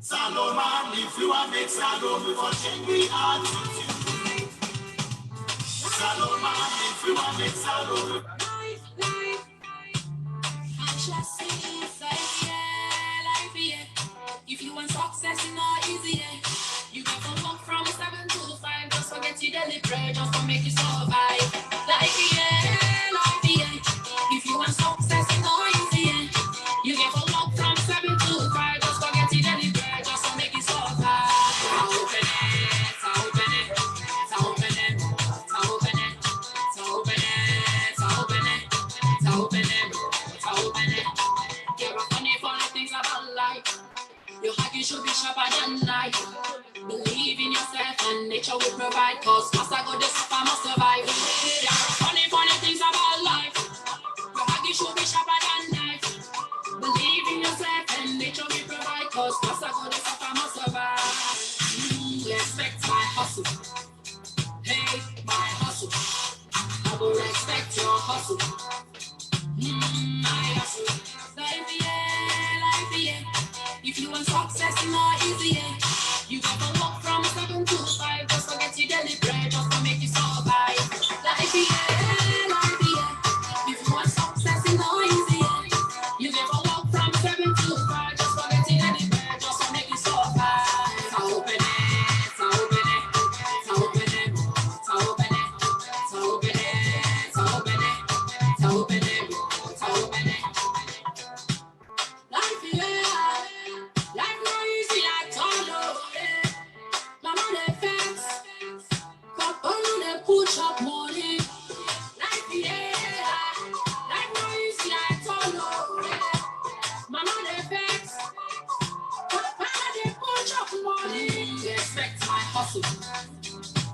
Salomon, if you want make Salomon, we for change we attitude. Salomon, if you want make Salomon. If you want success, it's not easy. You got to walk from 7 to 5. Just forget your daily prayer, just to make you survive. If you want success, it's not easy. You get to walk from 7 to 5. Just forget your daily prayer, just to make you survive. Open it. Get a funny things about life. Your hockey should be sharper than life. Believe in yourself and nature will provide. Cause once I go this up, I must survive. There are funny things about life. Your hockey should be sharper than life. Believe in yourself and nature will provide. Cause once I go this up, I must survive. Respect my hustle. Hey, my hustle. I will respect your hustle. My hustle. If you want success, it's not easy. You got to walk from 7 to 5. Just forget your daily bread, just to make you survive. Life, if you want success, it's not easy. You got to walk from 7 to 5. Just forget your daily bread, just to make you survive. Open it.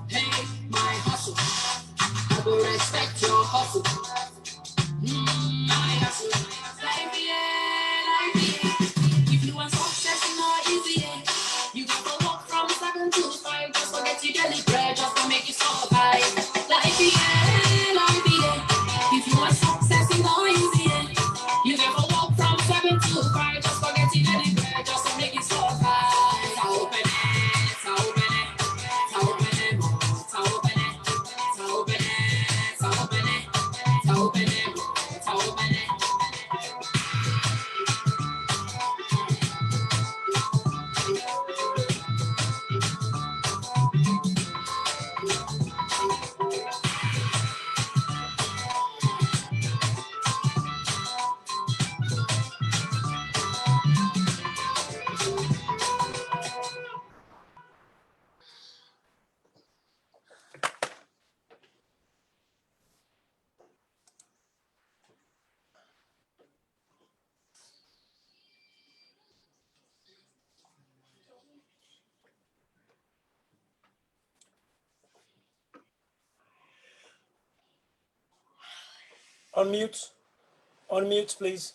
Hey, my hustle. I will respect your hustle. My hustle. If you want success, it's not easy. You got to walk from 7 to 5. Just forget your daily bread, just to make you survive. If you want success, it's not easy. You got to walk from 7 to 5. Just forget your daily bread, just to make you survive. Open it. Unmute, please.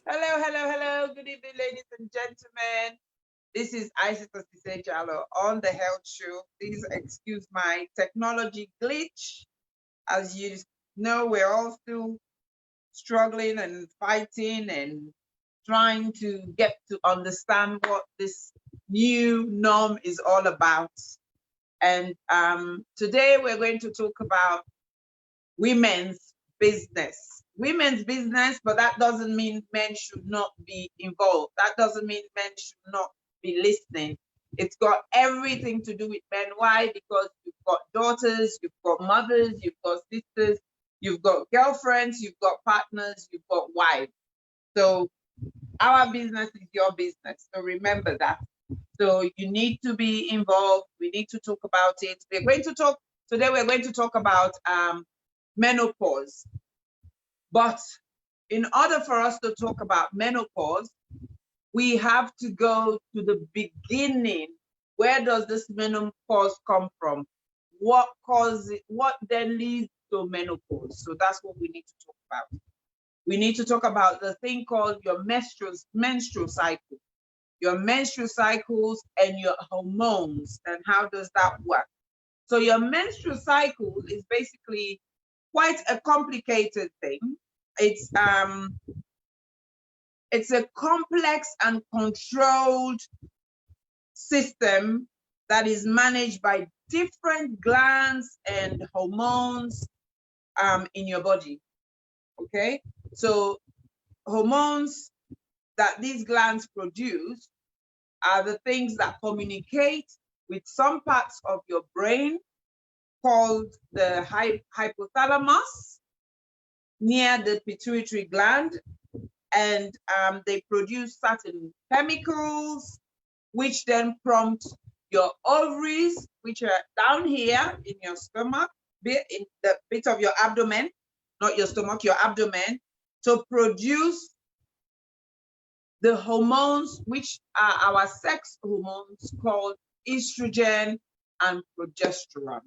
Hello. Good evening, ladies and gentlemen. This is Isatta Sisay-Jalloh on the Health Show. Please excuse my technology glitch. As you know, we're all still struggling and fighting and trying to get to understand what this new norm is all about. And today we're going to talk about women's business. Women's business, but that doesn't mean men should not be involved. That doesn't mean men should not be listening. It's got everything to do with men. Why? Because you've got daughters, you've got mothers, you've got sisters, you've got girlfriends, you've got partners, you've got wives. So our business is your business. So remember that. So you need to be involved. We need to talk about it. Today we're going to talk about menopause. But in order for us to talk about menopause, we have to go to the beginning. Where does this menopause come from? What causes it? What then leads to menopause? So that's what we need to talk about. We need to talk about the thing called your menstrual cycle, your menstrual cycles and your hormones, and how does that work? So your menstrual cycle is basically quite a complicated thing. It's a complex and controlled system that is managed by different glands and hormones in your body. Okay, so hormones that these glands produce are the things that communicate with some parts of your brain called the hypothalamus near the pituitary gland, and they produce certain chemicals which then prompt your ovaries, which are down here in your stomach, in the bit of your abdomen, not your stomach, your abdomen, to produce the hormones, which are our sex hormones called estrogen and progesterone.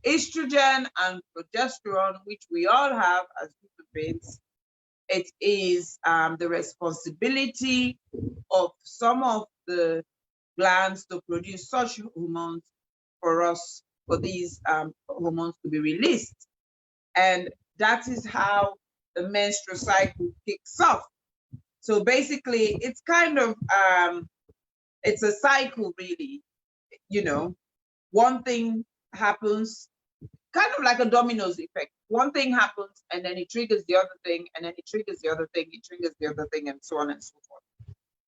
Estrogen and progesterone, which we all have as human beings, it is the responsibility of some of the glands to produce such hormones for these hormones to be released. And that is how the menstrual cycle kicks off. So basically, it's kind of, it's a cycle really, you know, one thing happens, kind of like a dominoes effect. One thing happens and then it triggers the other thing, and then it triggers the other thing, it triggers the other thing, and so on and so forth.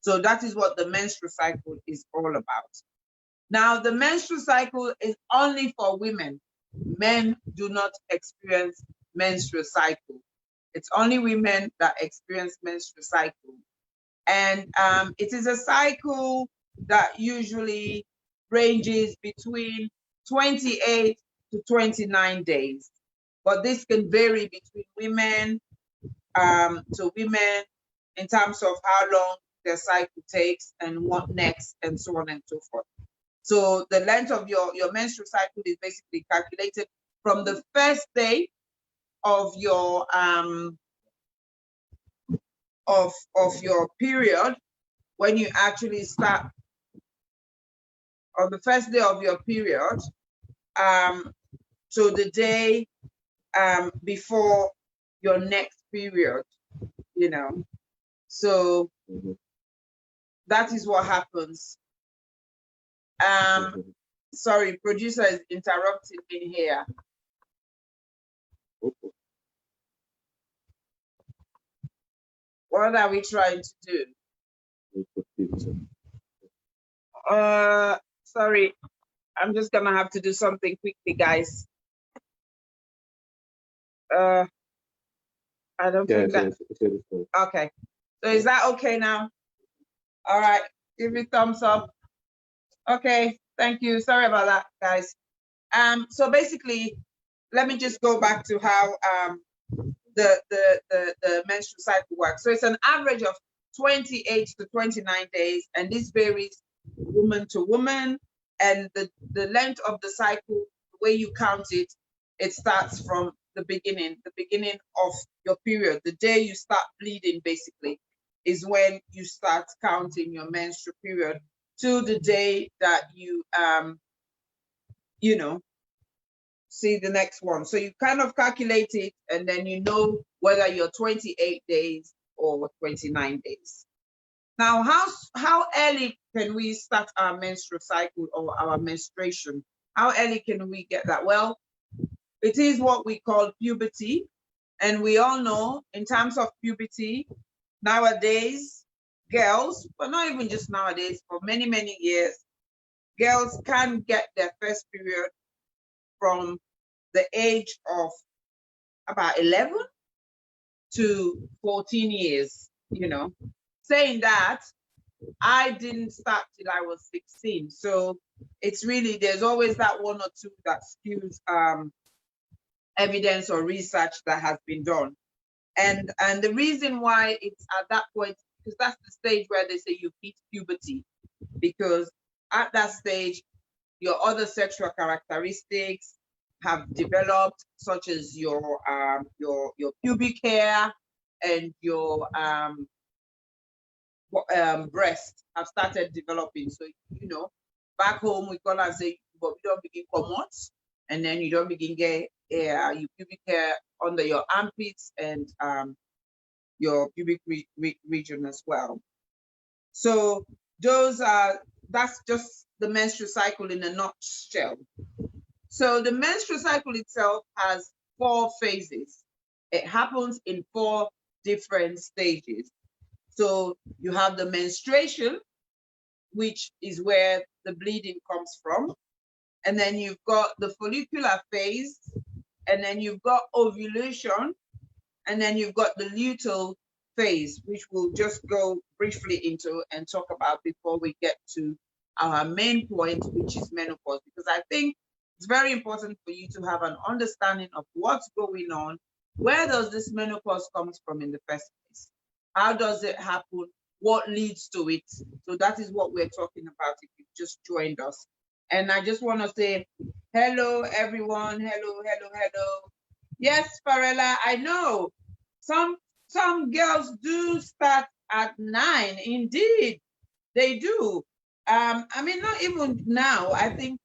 So that is what the menstrual cycle is all about. Now, the menstrual cycle is only for women. Men do not experience menstrual cycle. It's only women that experience menstrual cycle. And it is a cycle that usually ranges between 28 to 29 days. But this can vary between women to women in terms of how long their cycle takes and what next, and so on and so forth. So the length of your menstrual cycle is basically calculated from the first day of your your period, when you actually start on the first day of your period, to the day before your next period, you know. So that is what happens. Sorry, producer is interrupting me here. What are we trying to do? Sorry, I'm just gonna have to do something quickly, guys. I don't think that. Okay, so is that okay now? All right, give me thumbs up. Okay, thank you. Sorry about that, guys. So basically, let me just go back to how the menstrual cycle works. So it's an average of 28 to 29 days, and this varies woman to woman. And the length of the cycle, the way you count it, it starts from the beginning of your period. The day you start bleeding, basically, is when you start counting your menstrual period to the day that you you know, see the next one. So you kind of calculate it, and then you know whether you're 28 days or 29 days. Now, how early can we start our menstrual cycle or our menstruation? How early can we get that? Well, it is what we call puberty. And we all know, in terms of puberty, nowadays, girls, but not even just nowadays, for many, many years, girls can get their first period from the age of about 11 to 14 years, you know. Saying that, I didn't start till I was 16. So it's really, there's always that one or two that skews evidence or research that has been done. And the reason why it's at that point, because that's the stage where they say you hit puberty, because at that stage, your other sexual characteristics have developed, such as your pubic hair and your breast have started developing. So, you know, back home we call and say, but we don't begin commot, and then you don't begin get your pubic hair under your armpits and your pubic region as well. So that's just the menstrual cycle in a nutshell. So the menstrual cycle itself has 4 phases. It happens in 4 different stages. So you have the menstruation, which is where the bleeding comes from. And then you've got the follicular phase, and then you've got ovulation, and then you've got the luteal phase, which we'll just go briefly into and talk about before we get to our main point, which is menopause, because I think it's very important for you to have an understanding of what's going on. Where does this menopause come from in the first place? How does it happen? What leads to it? So that is what we're talking about if you've just joined us. And I just want to say hello, everyone. Hello, hello, hello. Yes, Farella, I know some girls do start at 9. Indeed, they do. I mean, not even now. I think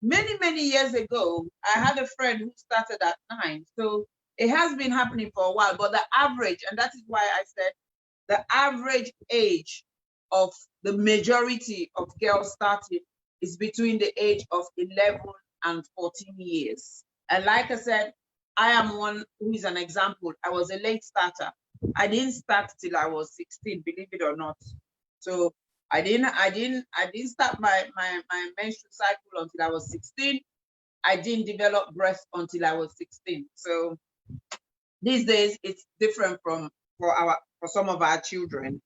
many years ago, I had a friend who started at 9. So it has been happening for a while, but the average, and that is why I said the average age of the majority of girls starting is between the age of 11 and 14 years. And like I said, I am one who is an example. I was a late starter. I didn't start till I was 16, believe it or not. So I didn't start my menstrual cycle until I was 16. I didn't develop breast until I was 16. So these days it's different for some of our children.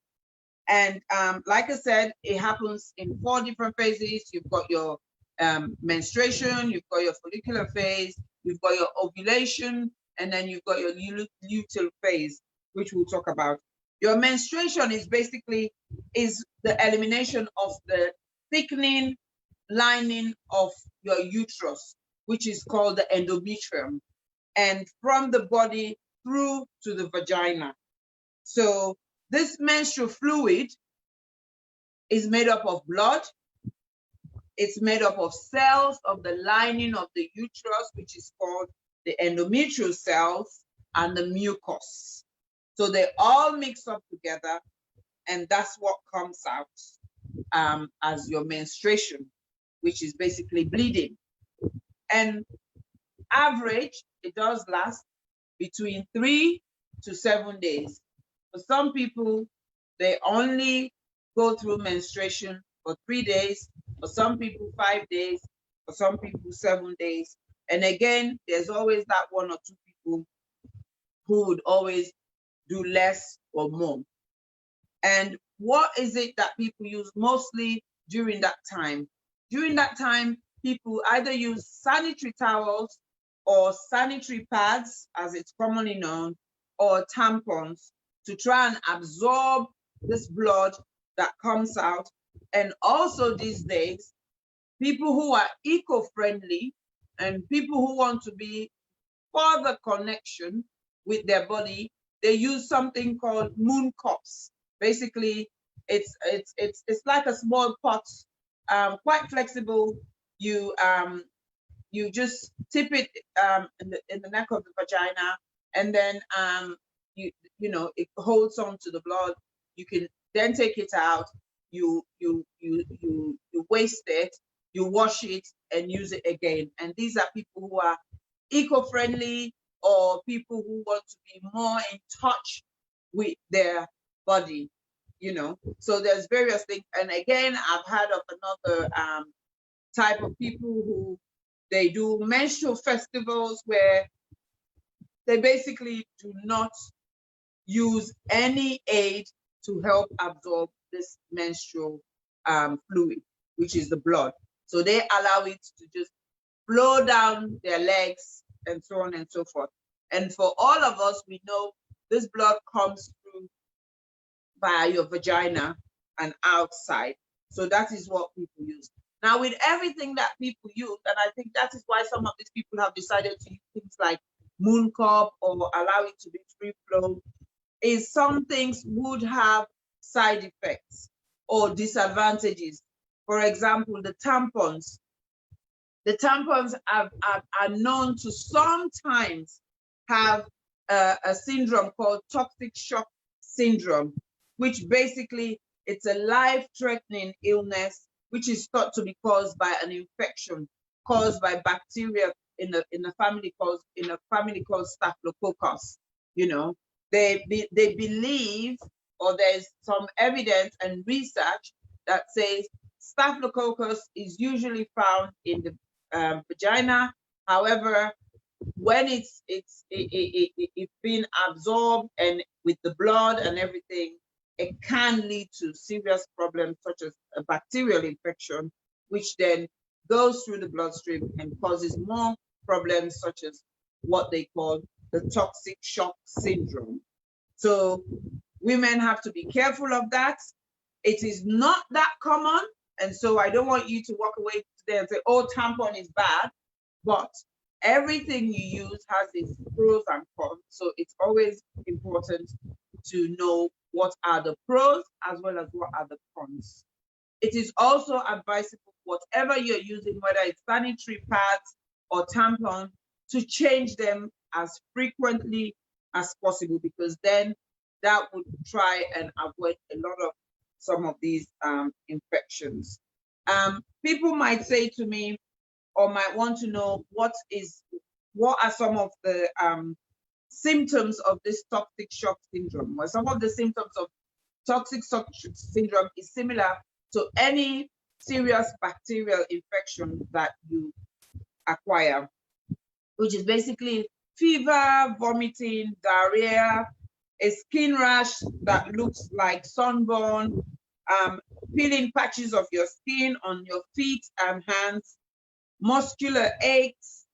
And like I said, it happens in 4 different phases. You've got your menstruation, you've got your follicular phase, you've got your ovulation, and then you've got your luteal phase, which we'll talk about. Your menstruation is basically the elimination of the thickening lining of your uterus, which is called the endometrium, and from the body through to the vagina. So this menstrual fluid is made up of blood. It's made up of cells of the lining of the uterus, which is called the endometrial cells, and the mucus. So they all mix up together, and that's what comes out as your menstruation, which is basically bleeding. And average, it does last between 3 to 7 days. For some people, they only go through menstruation for 3 days. For some people, 5 days. For some people, 7 days. And again, there's always that 1 or 2 people who would always do less or more. And what is it that people use mostly during that time? During that time, people either use sanitary towels or sanitary pads, as it's commonly known, or tampons to try and absorb this blood that comes out. And also these days, people who are eco-friendly and people who want to be further connection with their body, they use something called moon cups. Basically, it's like a small pot, quite flexible. You just tip it in the neck of the vagina, and then you know it holds on to the blood. You can then take it out. You waste it. You wash it and use it again. And these are people who are eco-friendly or people who want to be more in touch with their body, you know. So there's various things. And again, I've heard of another type of people who they do menstrual festivals where they basically do not use any aid to help absorb this menstrual fluid, which is the blood. So they allow it to just flow down their legs and so on and so forth. And for all of us, we know this blood comes through via your vagina and outside. So that is what people use. Now, with everything that people use, and I think that is why some of these people have decided to use things like moon cup or allow it to be free flow, is some things would have side effects or disadvantages. For example, the tampons. The tampons are known to sometimes have a syndrome called toxic shock syndrome, which basically it's a life-threatening illness which is thought to be caused by an infection caused by bacteria in a family called Staphylococcus. You know, they believe, or there's some evidence and research that says Staphylococcus is usually found in the vagina. However, when it's been absorbed and with the blood and everything, it can lead to serious problems such as a bacterial infection, which then goes through the bloodstream and causes more problems such as what they call the toxic shock syndrome. So women have to be careful of that. It is not that common. And so I don't want you to walk away today and say, oh, tampon is bad. But everything you use has its pros and cons. So it's always important to know what are the pros as well as what are the cons. It is also advisable, whatever you're using, whether it's sanitary pads or tampon, to change them as frequently as possible, because then that would try and avoid a lot of some of these infections. People might say to me, or might want to know, what are some of the symptoms of this toxic shock syndrome? Well, some of the symptoms of toxic shock syndrome is similar to any serious bacterial infection that you acquire, which is basically fever, vomiting, diarrhea, a skin rash that looks like sunburn, peeling patches of your skin on your feet and hands, muscular aches,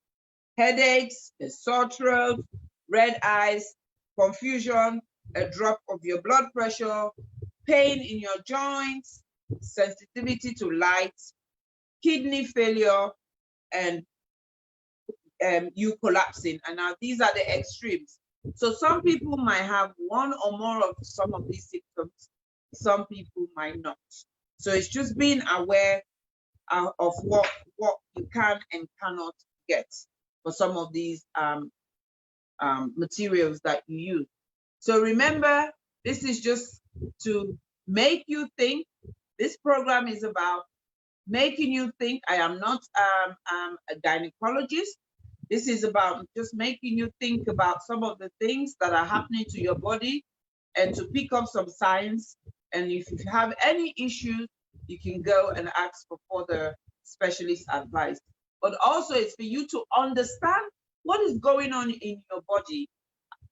headaches, a sore throat, red eyes, confusion, a drop of your blood pressure, pain in your joints, sensitivity to light, kidney failure, and you collapsing. And now these are the extremes. So some people might have one or more of some of these symptoms. Some people might not. So it's just being aware of what you can and cannot get for some of these materials that you use. So remember, this is just to make you think. This program is about making you think. I am not a gynecologist. This is about just making you think about some of the things that are happening to your body and to pick up some signs. And if you have any issues, you can go and ask for further specialist advice. But also it's for you to understand what is going on in your body.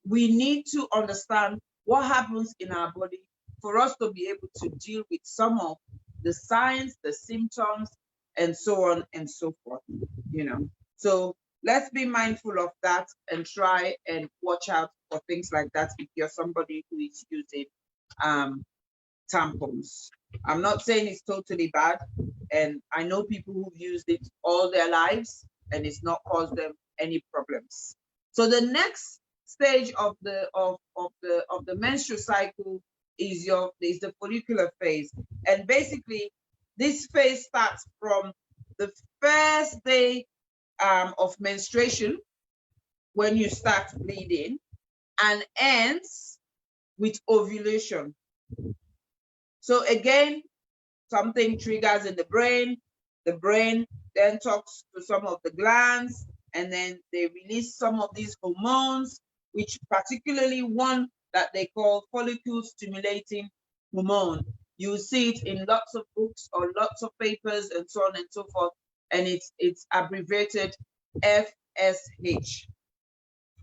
We need to understand what happens in our body for us to be able to deal with some of the signs, the symptoms, and so on and so forth, you know. So let's be mindful of that and try and watch out for things like that if you're somebody who is using tampons. I'm not saying it's totally bad, and I know people who've used it all their lives and it's not caused them any problems. So the next stage of the menstrual cycle is the follicular phase, and basically this phase starts from the first day of menstruation, when you start bleeding, and ends with ovulation. So again, something triggers in the brain then talks to some of the glands, and then they release some of these hormones, which particularly one that they call follicle stimulating hormone. You see it in lots of books or lots of papers and so on and so forth, and it's abbreviated FSH.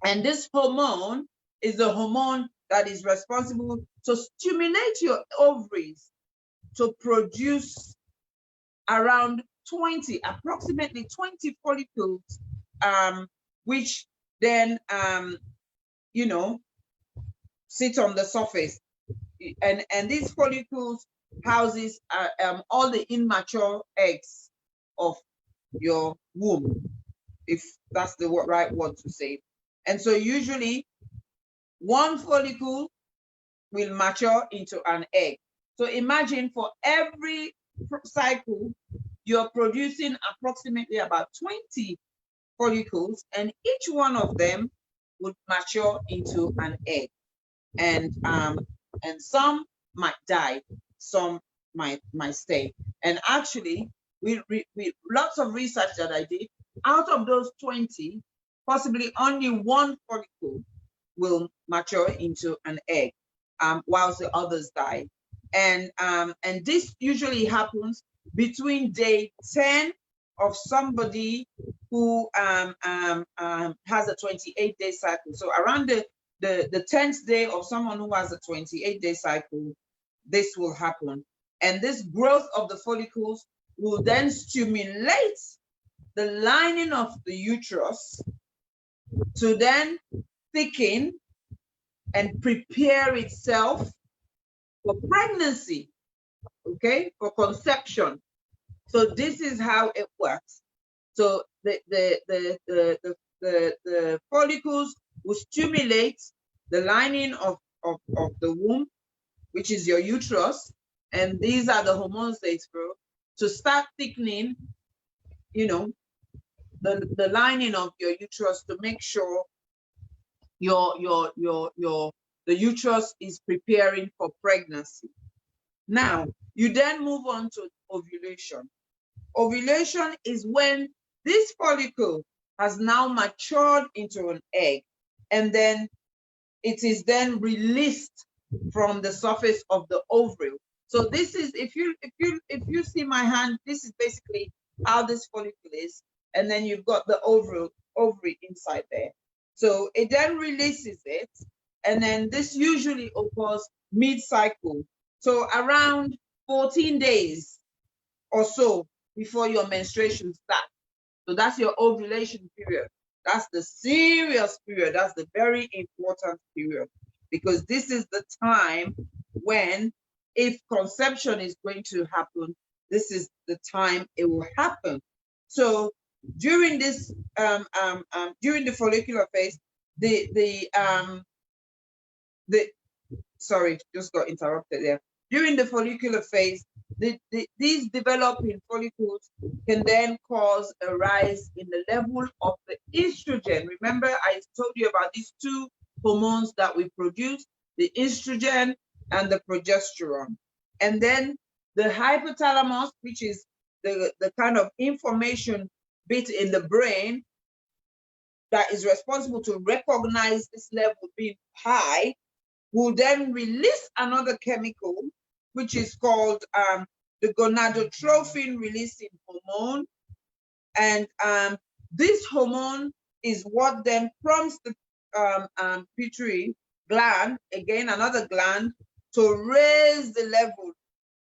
And this hormone is the hormone that is responsible to stimulate your ovaries to produce around approximately 20 follicles, which then, sit on the surface, and these follicles houses all the immature eggs of your womb, if that's the right word to say. And so usually one follicle will mature into an egg. So imagine for every cycle, you're producing approximately about 20 follicles, and each one of them would mature into an egg. And some might die, some might stay. And actually, we lots of research that I did, out of those 20, possibly only one follicle will mature into an egg, whilst the others die. And this usually happens between day 10 of somebody who has a 28-day cycle. So around the 10th day of someone who has a 28-day cycle, this will happen. And this growth of the follicles will then stimulate the lining of the uterus to then thicken and prepare itself for pregnancy, okay, for conception. So this is how it works. So the follicles will stimulate the lining of the womb, which is your uterus, and these are the hormones they throw to start thickening, you know, the lining of your uterus to make sure the uterus is preparing for pregnancy. Now, you then move on to ovulation. Ovulation is when this follicle has now matured into an egg, and then it is then released from the surface of the ovary. So this is, if you see my hand, this is basically how this follicle is, and then you've got the ovary inside there. So it then releases it, and then this usually occurs mid-cycle. So around 14 days or so before your menstruation starts. So that's your ovulation period. That's the serious period. That's the very important period, because this is the time when, if conception is going to happen, this is the time it will happen. So during this, during the follicular phase, sorry, just got interrupted there. During the follicular phase, these developing follicles can then cause a rise in the level of the estrogen. Remember, I told you about these two hormones that we produce, the estrogen and the progesterone. And then the hypothalamus, which is the kind of information bit in the brain that is responsible to recognize this level being high, will then release another chemical, which is called the Gonadotropin-Releasing Hormone. And this hormone is what then prompts the pituitary gland, again, another gland, to raise the level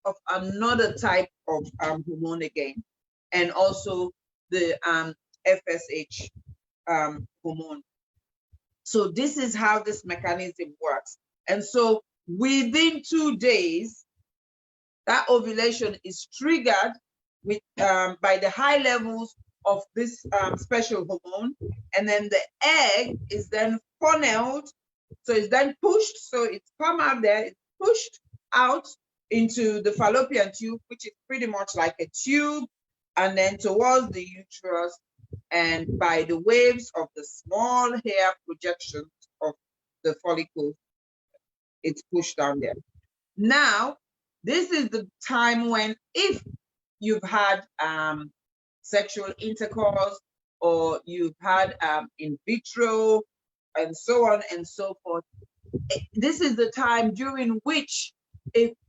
of another type of hormone again, and also the FSH hormone. So this is how this mechanism works. And so within 2 days, that ovulation is triggered with by the high levels of this special hormone, and then the egg is then funneled. So it's then pushed, so it's come out there, it's pushed out into the fallopian tube, which is pretty much like a tube, and then towards the uterus, and by the waves of the small hair projections of the follicle, it's pushed down there. Now, this is the time when, if you've had sexual intercourse, or you've had in vitro, and so on and so forth, this is the time during which,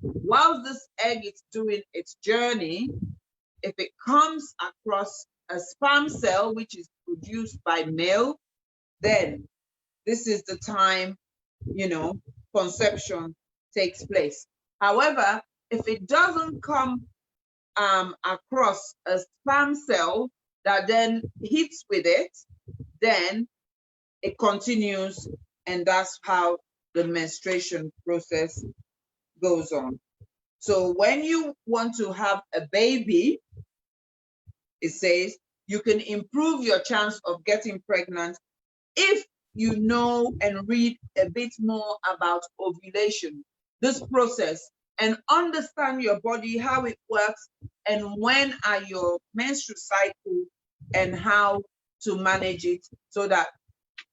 while this egg is doing its journey, if it comes across a sperm cell which is produced by male, then this is the time, conception takes place. However, if it doesn't come across a sperm cell that then hits with it, then it continues, and that's how the menstruation process goes on. So when you want to have a baby, it says you can improve your chance of getting pregnant if you know and read a bit more about ovulation, this process, and understand your body, how it works, and when are your menstrual cycle, and how to manage it, so that,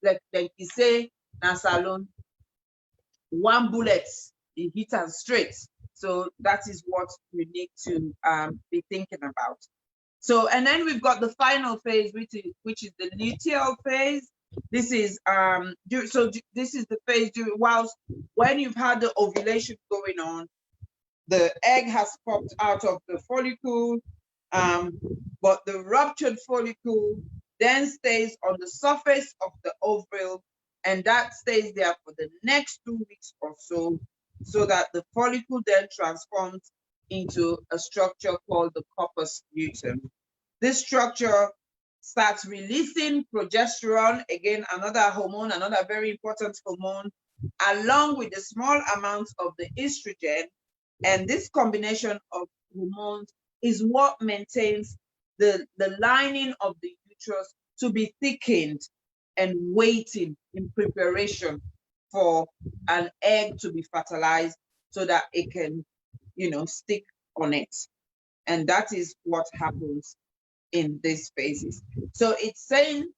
like you say, na salon, one bullet, you hit and straight. So that is what we need to be thinking about. So, and then we've got the final phase, which is the luteal phase. This is this is the phase whilst when you've had the ovulation going on, the egg has popped out of the follicle, but the ruptured follicle then stays on the surface of the ovule, and that stays there for the next 2 weeks or so, so that the follicle then transforms into a structure called the corpus luteum. This structure starts releasing progesterone, again, another hormone, another very important hormone, along with a small amount of the estrogen. And this combination of hormones is what maintains the lining of the uterus to be thickened and waiting in preparation for an egg to be fertilized so that it can, stick on it. And that is what happens in these phases. So it's saying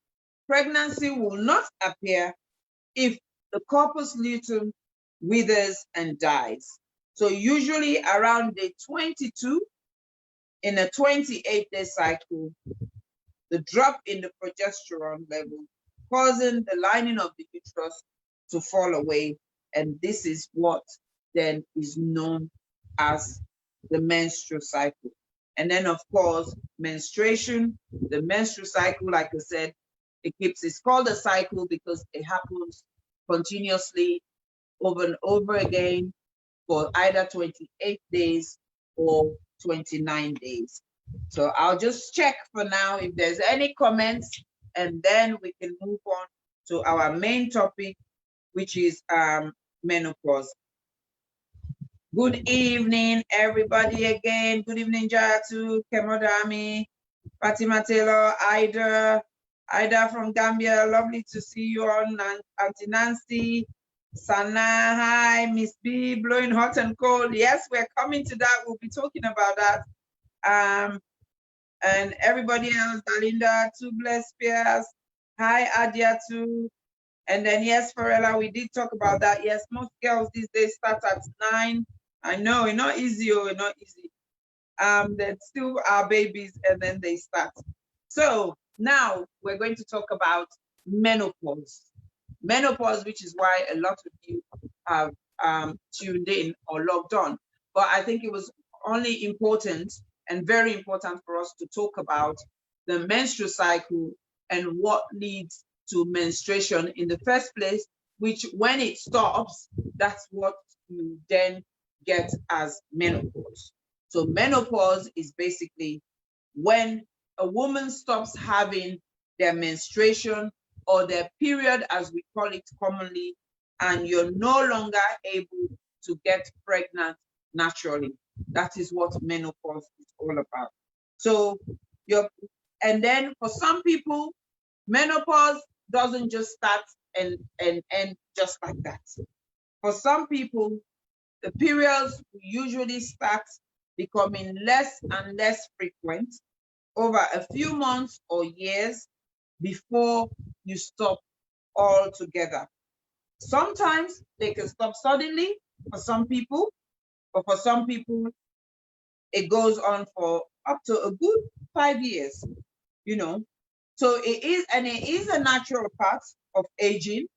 pregnancy will not appear if the corpus luteum withers and dies. So usually around day 22 in a 28-day cycle, the drop in the progesterone level causing the lining of the uterus to fall away. And this is what then is known as the menstrual cycle. And then, of course, menstruation, the menstrual cycle, like I said, it's called a cycle because it happens continuously over and over again for either 28 days or 29 days. So I'll just check for now if there's any comments, and then we can move on to our main topic, which is menopause. Good evening, everybody again. Good evening, Jatu, Kemodami, Fatima Taylor, Ida from Gambia. Lovely to see you on. Auntie Nancy, Sana, hi, Miss B, blowing hot and cold. Yes, we're coming to that. We'll be talking about that. And everybody else, Dalinda, Too Blessed Spears, hi, Adia too. And then, yes, Farella, we did talk about that. Yes, most girls these days start at 9. I know, it's not easy, not easy. They still are babies and then they start. So now we're going to talk about menopause. Menopause, which is why a lot of you have tuned in or logged on. But I think it was only important and very important for us to talk about the menstrual cycle and what leads to menstruation in the first place, which when it stops, that's what you then get as menopause. So menopause is basically when a woman stops having their menstruation or their period, as we call it commonly, and you're no longer able to get pregnant naturally. That is what menopause is all about. So and then for some people, menopause doesn't just start and end just like that. For some people, the periods usually start becoming less and less frequent over a few months or years before you stop altogether. Sometimes they can stop suddenly for some people, but for some people, it goes on for up to a good 5 years, So it is a natural part of aging.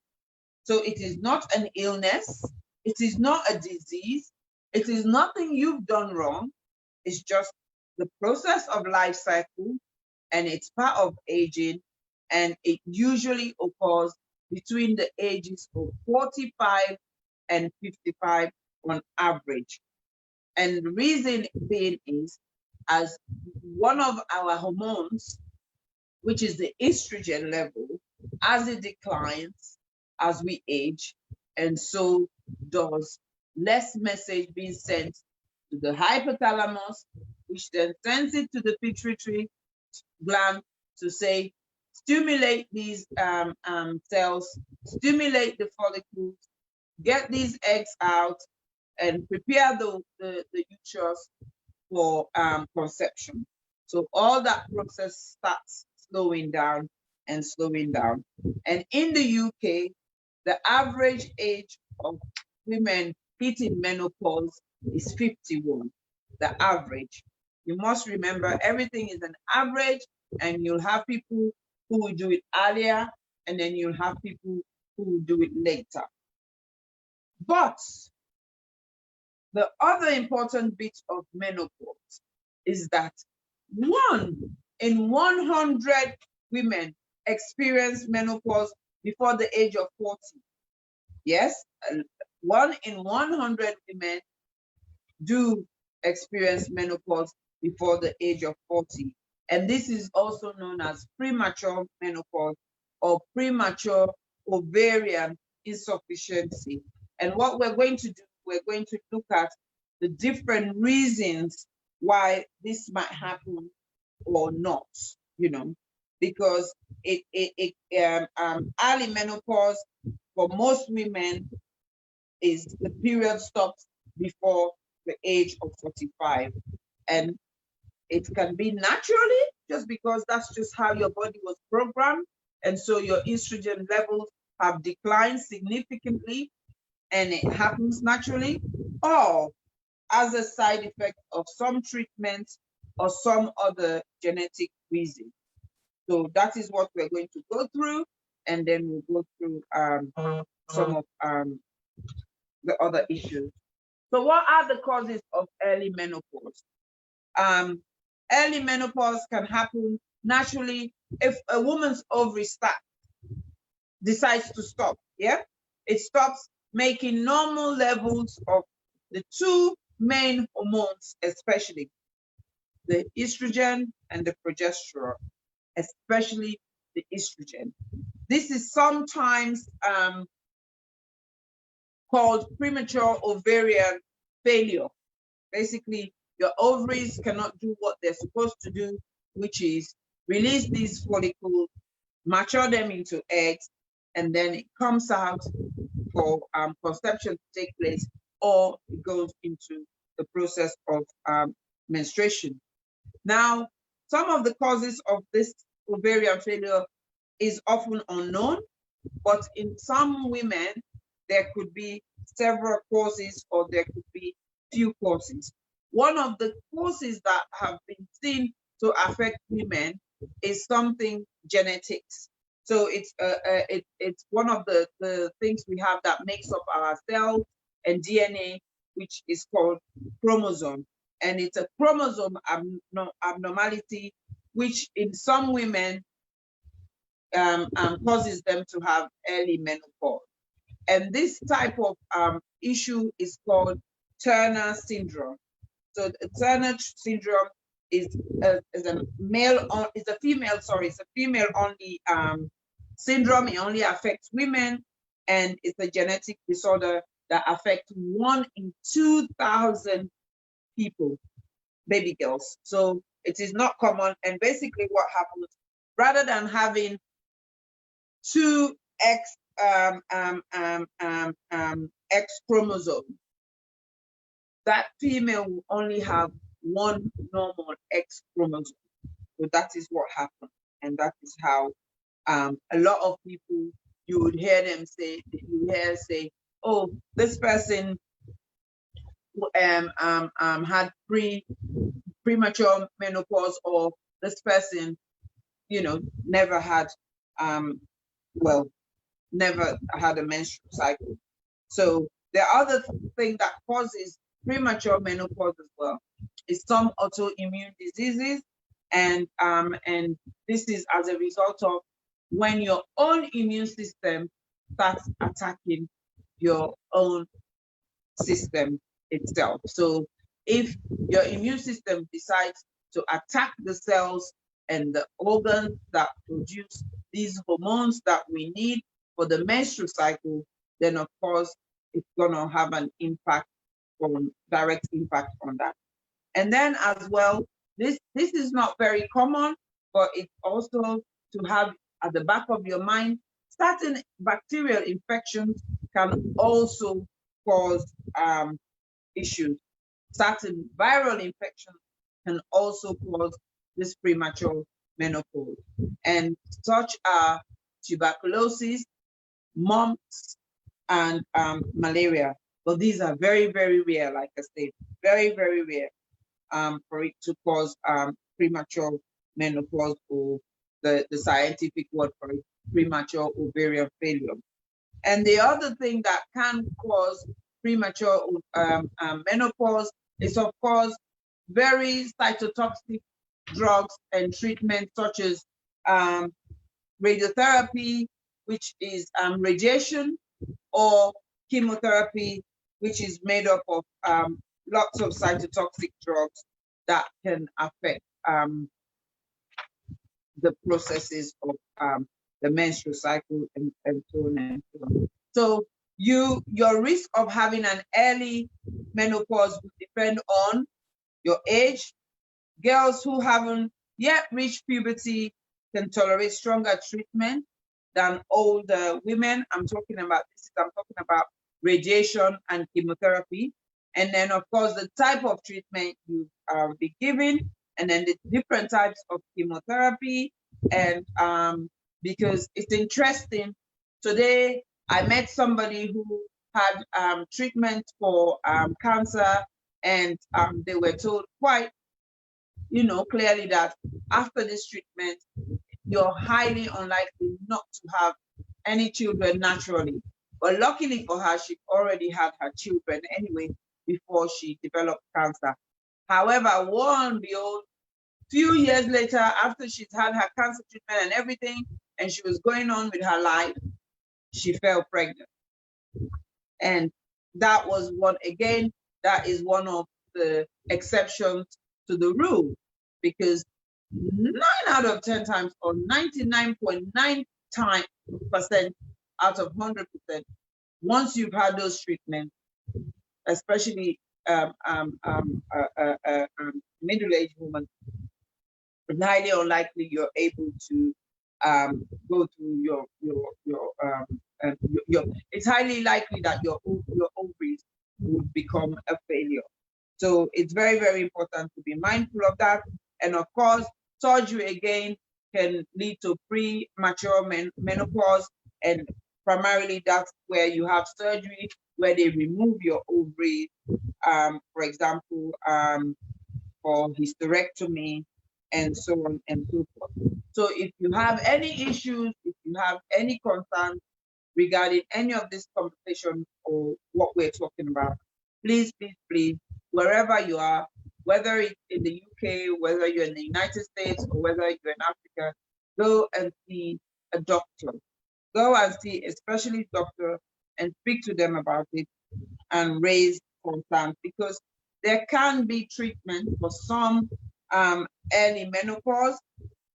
So it is not an illness. It is not a disease. It is nothing you've done wrong. It's just the process of life cycle, and it's part of aging, and it usually occurs between the ages of 45 and 55 on average. And the reason being is, as one of our hormones, which is the estrogen level, as it declines as we age, and so does less message being sent to the hypothalamus, which then sends it to the pituitary gland to say, stimulate these cells, stimulate the follicles, get these eggs out, and prepare the uterus for conception. So all that process starts slowing down and slowing down. And in the UK, the average age of women hitting menopause is 51, the average. You must remember everything is an average, and you'll have people who will do it earlier, and then you'll have people who will do it later. But the other important bit of menopause is that 1 in 100 women experience menopause before the age of 40. Yes, 1 in 100 women do experience menopause before the age of 40. And this is also known as premature menopause or premature ovarian insufficiency. And what we're going to do, we're going to look at the different reasons why this might happen or not, because early menopause for most women is the period stops before the age of 45. And it can be naturally, just because that's just how your body was programmed. And so your estrogen levels have declined significantly, and it happens naturally, or as a side effect of some treatment or some other genetic reason. So that is what we're going to go through, and then we'll go through some of the other issues. So what are the causes of early menopause? Early menopause can happen naturally if a woman's ovary decides to stop. Yeah, it stops making normal levels of the 2 main hormones, especially the estrogen and the progesterone, especially the estrogen. This is sometimes called premature ovarian failure. Basically, your ovaries cannot do what they're supposed to do, which is release these follicles, mature them into eggs, and then it comes out for conception to take place, or it goes into the process of menstruation. Now, some of the causes of this ovarian failure is often unknown, but in some women, there could be several causes, or there could be few causes. One of the causes that have been seen to affect women is something genetics. So it's one of the things we have that makes up our cells and DNA, which is called chromosome. And it's a chromosome abnormality, which in some women causes them to have early menopause. And this type of issue is called Turner syndrome. So the Turner syndrome is a female only syndrome. It only affects women, and it's a genetic disorder that affects 1 in 2,000 people, baby girls. So it is not common. And basically what happens, rather than having 2 X chromosomes, that female will only have 1 normal X chromosome. So that is what happens. And that is how a lot of people, you would hear them say, oh, this person had premature menopause, or this person, never had never had a menstrual cycle. So the other thing that causes premature menopause as well is some autoimmune diseases, and this is as a result of when your own immune system starts attacking your own system itself. So if your immune system decides to attack the cells and the organs that produce these hormones that we need for the menstrual cycle, then of course it's gonna have an impact direct impact on that. And then as well, this is not very common, but it's also to have at the back of your mind, certain bacterial infections can also cause issues. Certain viral infections can also cause this premature menopause. And such are tuberculosis, mumps, and malaria. But these are very, very rare, like I said, very, very rare for it to cause premature menopause, or the scientific word for it, premature ovarian failure. And the other thing that can cause premature menopause is, of course, very cytotoxic drugs and treatments such as radiotherapy, which is radiation, or chemotherapy, which is made up of lots of cytotoxic drugs that can affect the processes of the menstrual cycle and so on and so on. So your risk of having an early menopause will depend on your age. Girls who haven't yet reached puberty can tolerate stronger treatment than older women. I'm talking about radiation and chemotherapy. And then of course the type of treatment you be given, and then the different types of chemotherapy. And because it's interesting, today I met somebody who had treatment for cancer, and they were told quite, clearly that after this treatment, you're highly unlikely not to have any children naturally. But luckily for her, she already had her children anyway before she developed cancer. However, lo and behold, few years later, after she's had her cancer treatment and everything, and she was going on with her life, she fell pregnant. And that was that is one of the exceptions to the rule, because 9 out of 10 times, or 99.9% out of 100%, once you've had those treatments, especially middle-aged woman, it's highly unlikely you're able to go through it's highly likely that your ovaries will become a failure. So it's very, very important to be mindful of that. And of course, surgery again can lead to premature menopause, and primarily that's where you have surgery where they remove your ovaries, for example, for hysterectomy, and so on and so forth. So if you have any issues, if you have any concerns regarding any of this conversation or what we're talking about, please, please, please, wherever you are, whether it's in the UK, whether you're in the United States, or whether you're in Africa, go and see a doctor. Go and see a specialist doctor and speak to them about it and raise concerns, because there can be treatment for some early menopause,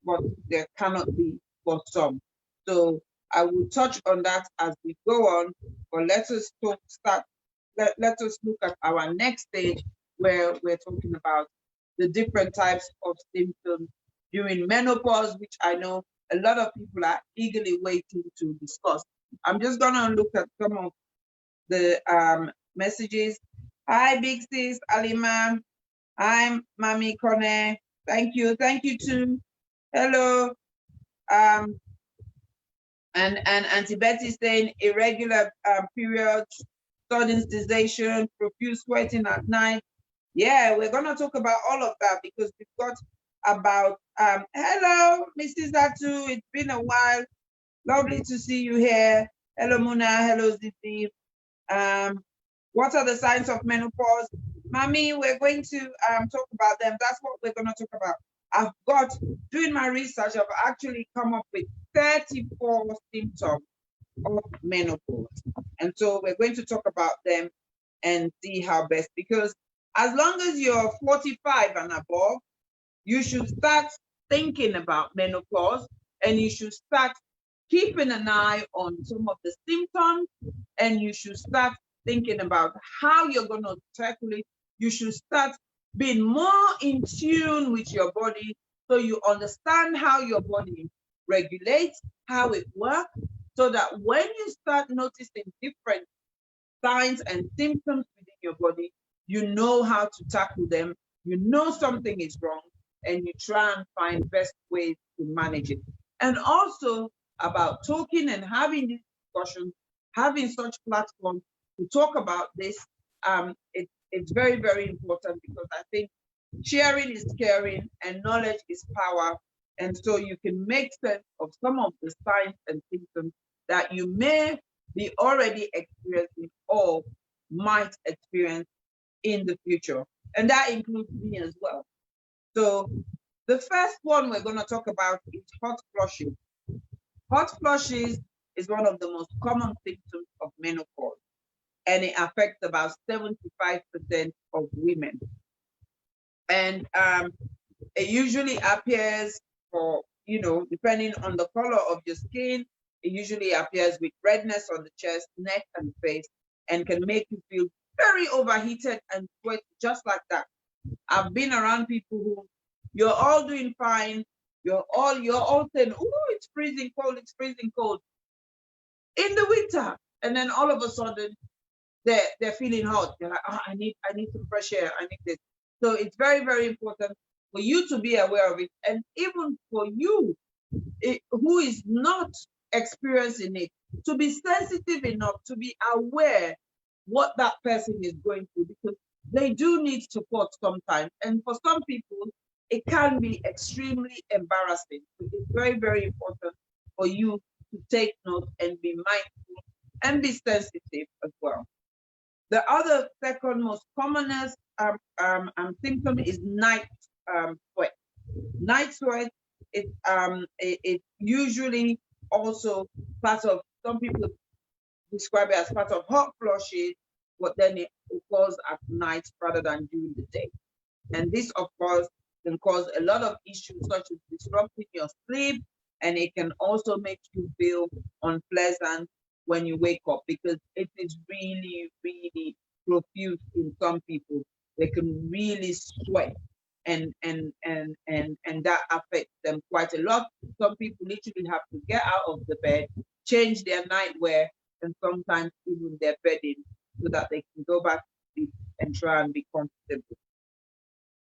but there cannot be for some. So I will touch on that as we go on, but let us look at our next stage, where we're talking about the different types of symptoms during menopause, which I know a lot of people are eagerly waiting to discuss. I'm just gonna look at some of the messages. Hi, Big Sis, Alima. I'm Mami Kone. Thank you too. Hello. And Auntie Betty saying irregular periods, sudden sensation, profuse sweating at night. Yeah, we're gonna talk about all of that, because we've got about hello, Mrs. Atu. It's been a while. Lovely to see you here. Hello, Muna. Hello, Zizi. What are the signs of menopause? Mommy, we're going to talk about them. That's what we're going to talk about. Doing my research, I've actually come up with 34 symptoms of menopause. And so we're going to talk about them and see how best, because as long as you're 45 and above, you should start thinking about menopause, and you should start keeping an eye on some of the symptoms, and you should start thinking about how you're going to tackle it. You should start being more in tune with your body so you understand how your body regulates, how it works, so that when you start noticing different signs and symptoms within your body, you know how to tackle them, you know something is wrong, and you try and find best ways to manage it. And also about talking and having these discussions, having such platforms to talk about this, it's very, very important, because I think sharing is caring and knowledge is power. And so you can make sense of some of the signs and symptoms that you may be already experiencing or might experience in the future. And that includes me as well. So the first one we're going to talk about is hot flushes. Hot flushes is one of the most common symptoms of menopause, and it affects about 75% of women. And it usually appears for, depending on the color of your skin, it usually appears with redness on the chest, neck, and face, and can make you feel very overheated and sweat just like that. I've been around people who, you're all doing fine, you're all saying, oh, it's freezing cold in the winter, and then all of a sudden they're feeling hot. They're like, oh, I need some fresh air, I need this. So it's very, very important for you to be aware of it, and even for you who is not experiencing it, to be sensitive enough to be aware what that person is going through, because they do need support sometimes. And for some people, it can be extremely embarrassing. So it's very, very important for you to take note and be mindful and be sensitive as well. The other second most commonest symptom is night sweat. Night sweat it usually also part of, some people describe it as part of hot flushes, but then it occurs at night rather than during the day. And this, of course, can cause a lot of issues such as disrupting your sleep, and it can also make you feel unpleasant when you wake up, because it is really, really profuse in some people. They can really sweat, and that affects them quite a lot. Some people literally have to get out of the bed, change their nightwear, and sometimes even their bedding, so that they can go back to sleep and try and be comfortable.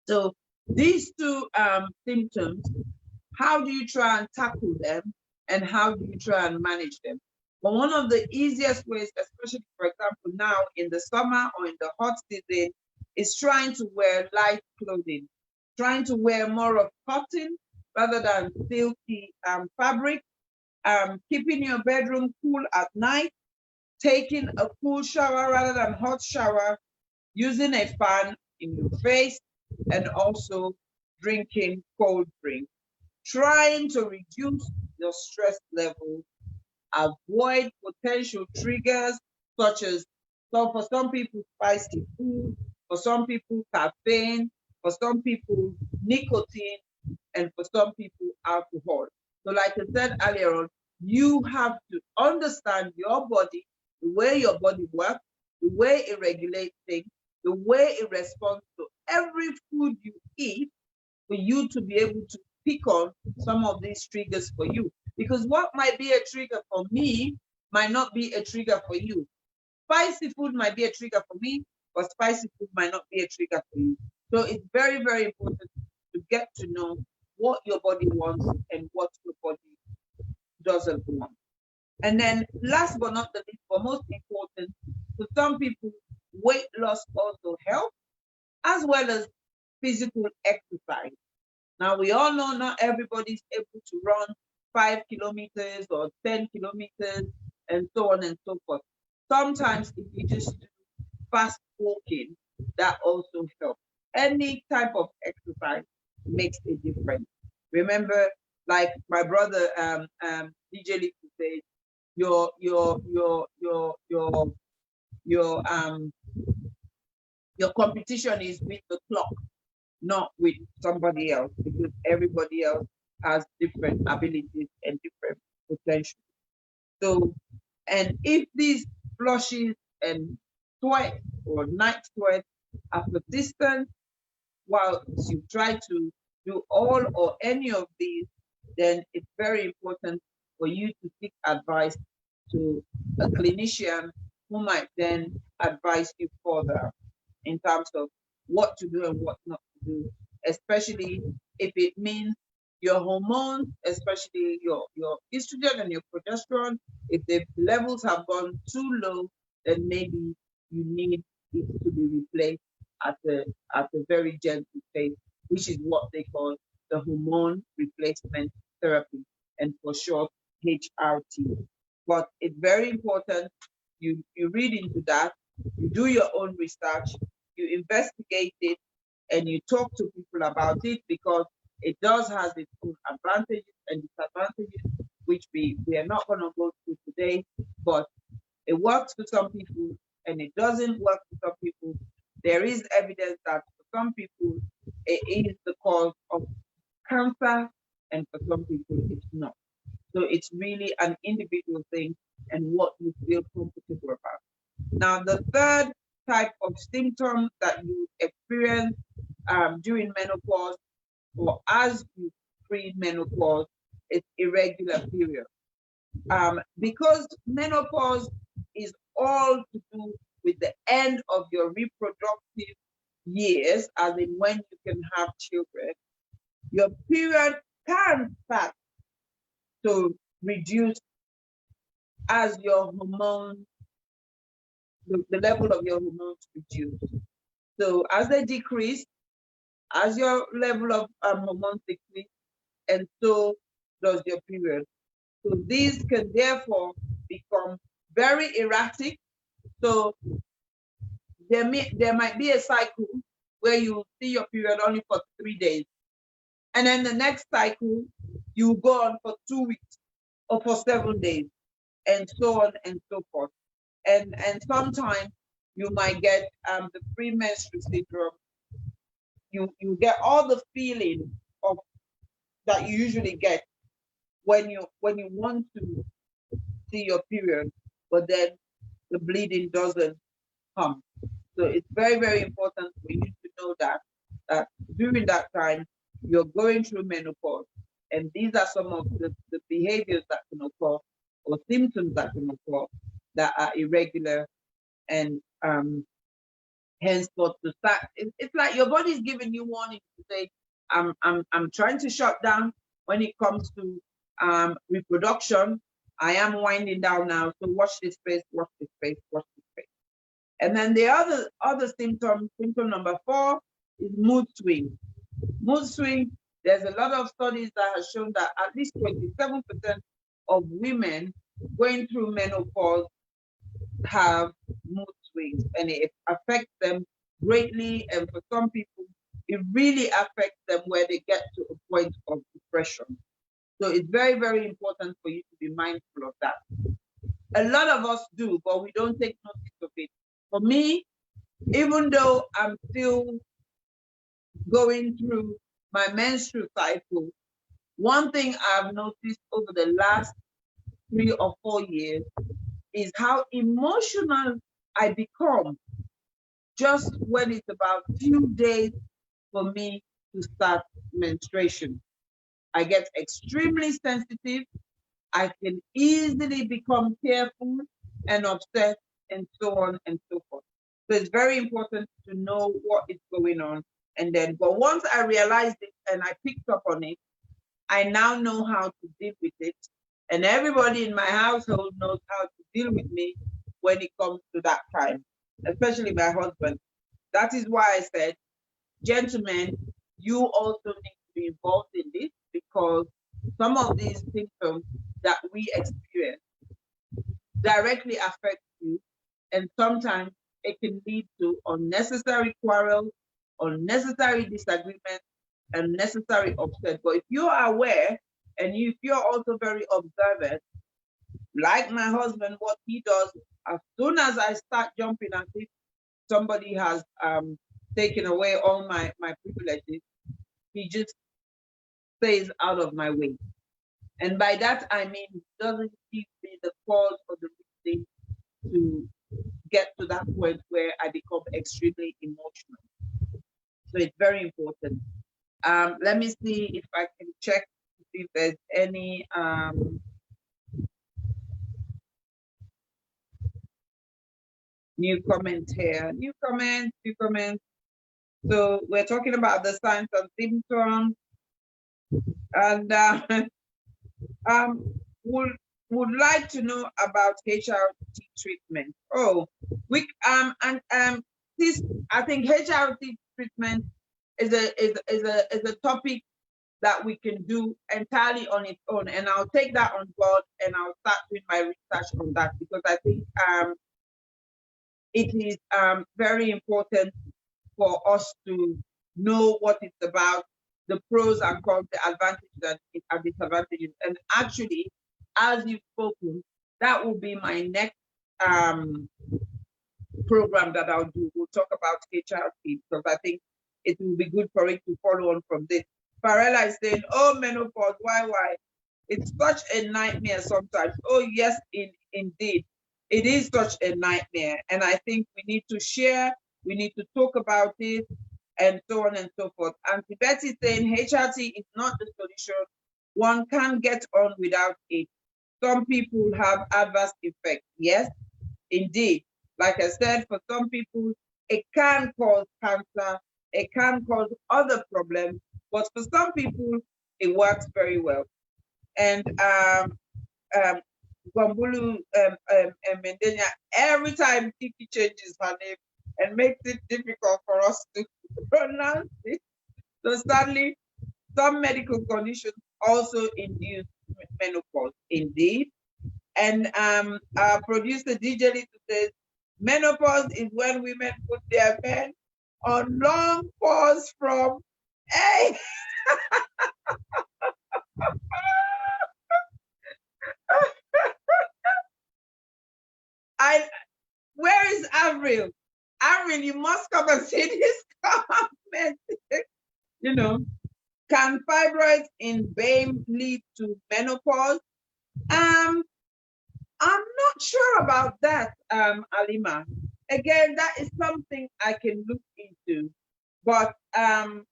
So these two symptoms, how do you try and tackle them, and how do you try and manage them? But one of the easiest ways, especially for example now in the summer or in the hot season, is trying to wear light clothing, trying to wear more of cotton rather than silky fabric, keeping your bedroom cool at night, taking a cool shower rather than hot shower, using a fan in your face, and also drinking cold drinks. Trying to reduce your stress level, avoid potential triggers such as, so for some people, spicy food, for some people, caffeine, for some people, nicotine, and for some people, alcohol. So like I said earlier on, you have to understand your body, the way your body works, the way it regulates things, the way it responds to every food you eat, for you to be able to pick on some of these triggers for you. Because what might be a trigger for me might not be a trigger for you. Spicy food might be a trigger for me, but spicy food might not be a trigger for you. So it's very, very important to get to know what your body wants and what your body doesn't want. And then last but not the least, but most important, for some people, weight loss also helps, as well as physical exercise. Now, we all know not everybody's able to run 5 kilometers or 10 kilometers and so on and so forth. Sometimes if you just do fast walking, that also helps. Any type of exercise makes a difference. Remember, like my brother DJ Lee says, your competition is with the clock, not with somebody else, because everybody else has different abilities and different potential. So, and if these flushes and sweat or night sweat are persistent while you try to do all or any of these, then it's very important for you to seek advice to a clinician who might then advise you further in terms of what to do and what not to do, especially if it means your hormones, especially your estrogen and your progesterone, if the levels have gone too low, then maybe you need it to be replaced at a very gentle pace, which is what they call the hormone replacement therapy, and for short, HRT. But it's very important you read into that, you do your own research, you investigate it, and you talk to people about it, because it does have its own advantages and disadvantages, which we are not going to go through today, but it works for some people and it doesn't work for some people. There is evidence that for some people it is the cause of cancer, and for some people it's not. So it's really an individual thing and what you feel comfortable about. Now, the third type of symptom that you experience during menopause or as you pre-menopause is irregular period. Because menopause is all to do with the end of your reproductive years, as in when you can have children, your period can start to reduce as your hormones, the level of your hormones reduce. So as they decrease, as your level of hormones decrease, and so does your period. So these can therefore become very erratic. So there might be a cycle where you see your period only for 3 days. And then the next cycle, you go on for 2 weeks or for 7 days, and so on and so forth. And sometimes you might get the premenstrual syndrome. You get all the feeling of that you usually get when you want to see your period, but then the bleeding doesn't come. So it's very, very important for you to know that during that time you're going through menopause, and these are some of the behaviors that can occur or symptoms that can occur that are irregular, and henceforth to start. It's like your body is giving you warning to say, I'm trying to shut down when it comes to reproduction. I am winding down now, so watch this space, watch this space, watch this space. And then the other symptom number 4 is mood swing. Mood swing, there's a lot of studies that have shown that at least 27% of women going through menopause have mood swings, and it affects them greatly. And for some people, it really affects them where they get to a point of depression. So it's very, very important for you to be mindful of that. A lot of us do, but we don't take notice of it. For me, even though I'm still going through my menstrual cycle, one thing I've noticed over the last 3 or 4 years is how emotional I become just when it's about few days for me to start menstruation. I get extremely sensitive. I can easily become tearful and upset, and so on and so forth. So it's very important to know what is going on. And then, but once I realized it and I picked up on it, I now know how to deal with it. And everybody in my household knows how to deal with me when it comes to that time, especially my husband. That is why I said, gentlemen, you also need to be involved in this, because some of these symptoms that we experience directly affect you, and sometimes it can lead to unnecessary quarrels, unnecessary disagreements, unnecessary upset. But if you are aware, and if you're also very observant, like my husband, what he does, as soon as I start jumping as if somebody has taken away all my privileges, he just stays out of my way. And by that, I mean, it doesn't give me the cause or the reason to get to that point where I become extremely emotional. So it's very important. Let me see if I can check if there's any new comment here. New comments. So we're talking about the signs and symptoms, and would like to know about HRT treatment. Oh, we this, I think HRT treatment is a topic that we can do entirely on its own, and I'll take that on board and I'll start doing my research on that, because I think it is very important for us to know what it's about, the pros and cons, the advantages and disadvantages. And actually, as you've spoken, that will be my next program that I'll do. We'll talk about HRT, because I think it will be good for it to follow on from this. Farella is saying, oh, menopause, why? It's such a nightmare sometimes. Oh, yes, indeed. It is such a nightmare. And I think we need to share, we need to talk about it, and so on and so forth. Auntie Betty is saying HRT is not the solution. One can't get on without it. Some people have adverse effects. Yes, indeed. Like I said, for some people, it can cause cancer, it can cause other problems, but for some people, it works very well. And Gwambulu Mendenya, every time Kiki changes her name and makes it difficult for us to pronounce it. So sadly, some medical conditions also induce menopause, indeed. And our producer DJ Lito says, menopause is when women put their men on long pause from, hey! Where is Avril? Avril, you must come and see this comment. You know, can fibroids in BAME lead to menopause? I'm not sure about that, Alima. Again, that is something I can look into, but I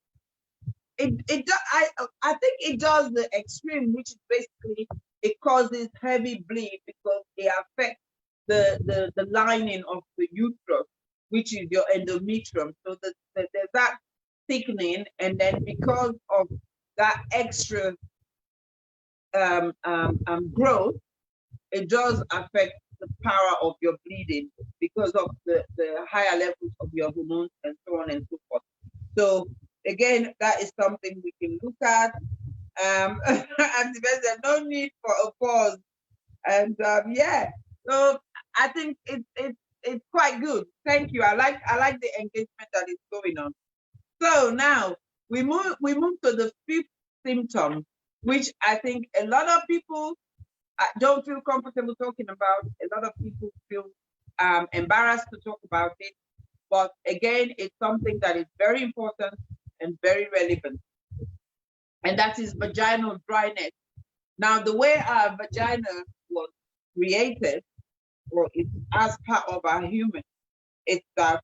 think it does the extreme, which is basically it causes heavy bleed because it affects the lining of the uterus, which is your endometrium. So there's that thickening, and then because of that extra growth, it does affect the power of your bleeding because of the higher levels of your hormones and so on and so forth. So again, that is something we can look at. And there's no need for a pause. And yeah, so I think it's quite good. Thank you. I like the engagement that is going on. So now we move to the fifth symptom, which I think a lot of people don't feel comfortable talking about. A lot of people feel embarrassed to talk about it. But again, it's something that is very important and very relevant. And that is vaginal dryness. Now, the way our vagina was created, or it's as part of our human, it's that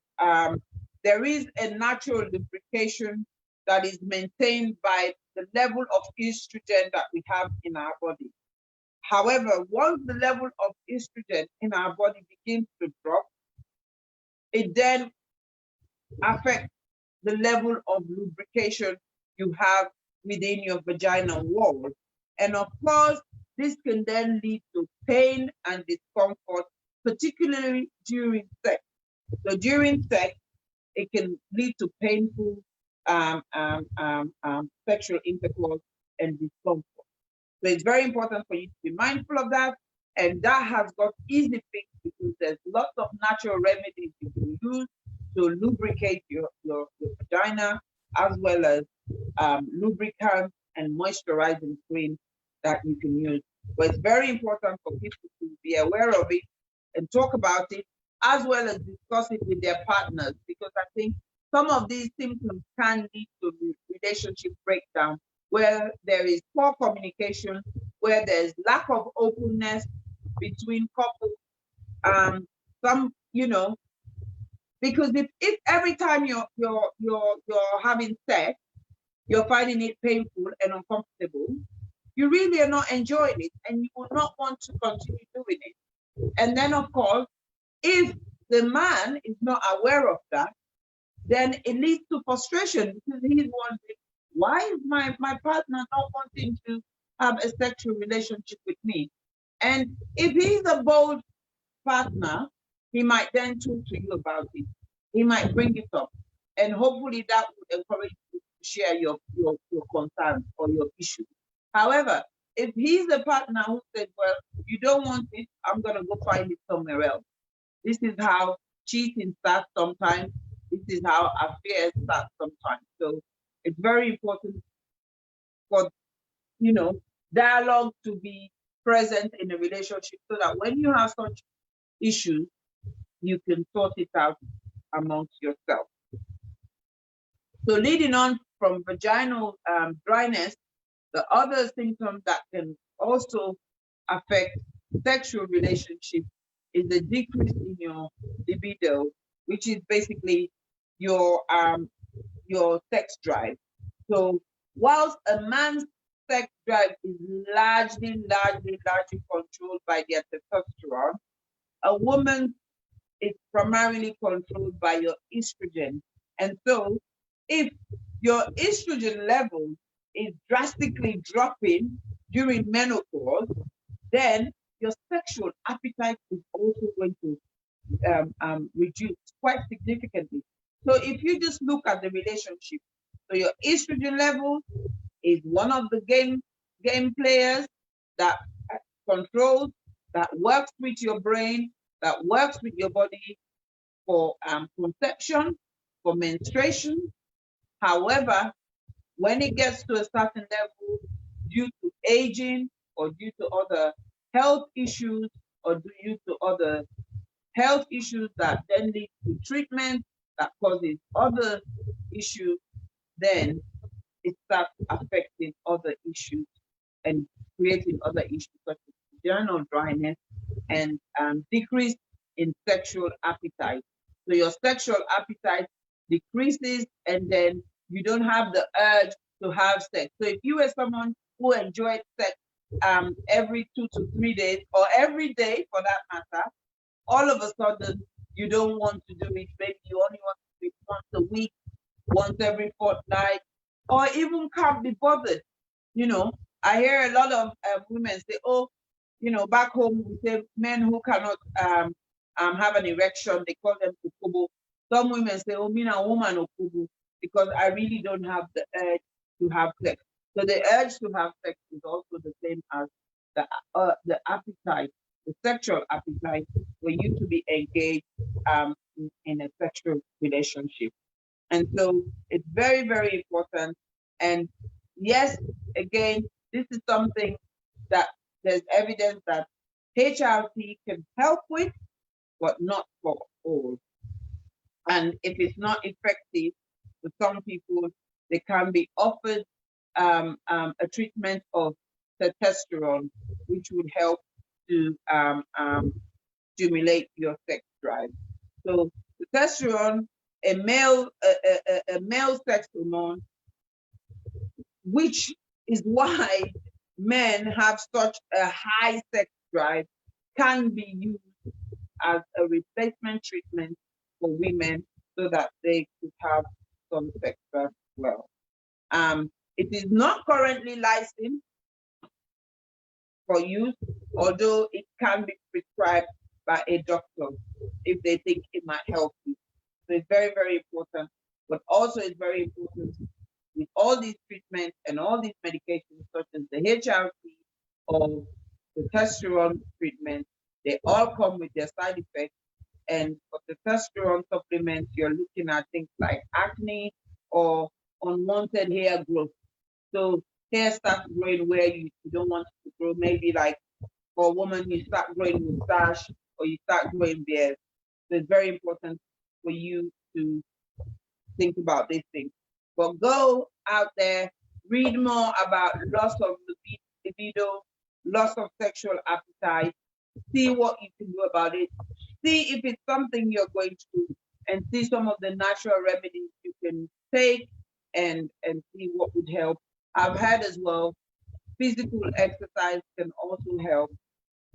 there is a natural lubrication that is maintained by the level of estrogen that we have in our body. However, once the level of estrogen in our body begins to drop, it then affects the level of lubrication you have within your vaginal wall. And of course, this can then lead to pain and discomfort, particularly during sex. So during sex, it can lead to painful sexual intercourse and discomfort. So it's very important for you to be mindful of that. And that has got easy fix because there's lots of natural remedies you can use to lubricate your vagina, as well as lubricants and moisturizing cream that you can use. But it's very important for people to be aware of it and talk about it, as well as discuss it with their partners, because I think some of these symptoms can lead to relationship breakdown, where there is poor communication, where there's lack of openness between couples. Some, you know, because if every time you're having sex, you're finding it painful and uncomfortable, you really are not enjoying it, and you will not want to continue doing it. And then, of course, if the man is not aware of that, then it leads to frustration because he's wondering, why is my partner not wanting to have a sexual relationship with me? And if he's a bold partner, he might then talk to you about it. He might bring it up. And hopefully that would encourage you to share your concerns or your issues. However, if he's a partner who said, well, you don't want it, I'm going to go find it somewhere else. This is how cheating starts sometimes. This is how affairs start sometimes. So it's very important for, you know, dialogue to be present in a relationship so that when you have such issues, you can sort it out amongst yourself. So leading on from vaginal dryness, the other symptom that can also affect sexual relationship is the decrease in your libido, which is basically your sex drive. So whilst a man's sex drive is largely controlled by their testosterone, a woman is primarily controlled by your estrogen. And so if your estrogen level is drastically dropping during menopause, then your sexual appetite is also going to reduce quite significantly. So if you just look at the relationship, so your estrogen level is one of the game players that controls, that works with your brain, that works with your body for conception, for menstruation. However, when it gets to a certain level, due to aging or due to other health issues or due to other health issues that then lead to treatment that causes other issues, then it starts affecting other issues and creating other issues such as vaginal dryness and decrease in sexual appetite. So your sexual appetite decreases, and then you don't have the urge to have sex. So if you were someone who enjoyed sex every 2 to 3 days, or every day for that matter, all of a sudden you don't want to do it. Maybe you only want to do it once a week, once every fortnight, or even can't be bothered. You know, I hear a lot of women say, oh, you know, back home we say men who cannot have an erection, they call them ukubu. Some women say, oh, me a woman ukubu, because I really don't have the urge to have sex. So the urge to have sex is also the same as the appetite, the sexual appetite for you to be engaged in a sexual relationship. And so it's very, very important. And yes, again, this is something that there's evidence that HRT can help with, but not for all. And if it's not effective, for some people, they can be offered a treatment of testosterone, which would help to stimulate your sex drive. So testosterone, a male sex hormone, which is why men have such a high sex drive, can be used as a replacement treatment for women so that they could have some sex drive as well. It is not currently licensed for use, although it can be prescribed by a doctor if they think it might help you. So it's very, very important, but also it's very important with all these treatments and all these medications, such as the HRT or the testosterone treatment, they all come with their side effects. And for the testosterone supplements, you're looking at things like acne or unwanted hair growth. So hair starts growing where you don't want it to grow. Maybe like for a woman, you start growing mustache or you start growing beard. So it's very important for you to think about these things. But go out there, read more about loss of libido, loss of sexual appetite. See what you can do about it. See if it's something you're going to do, and see some of the natural remedies you can take, and see what would help. I've had as well, physical exercise can also help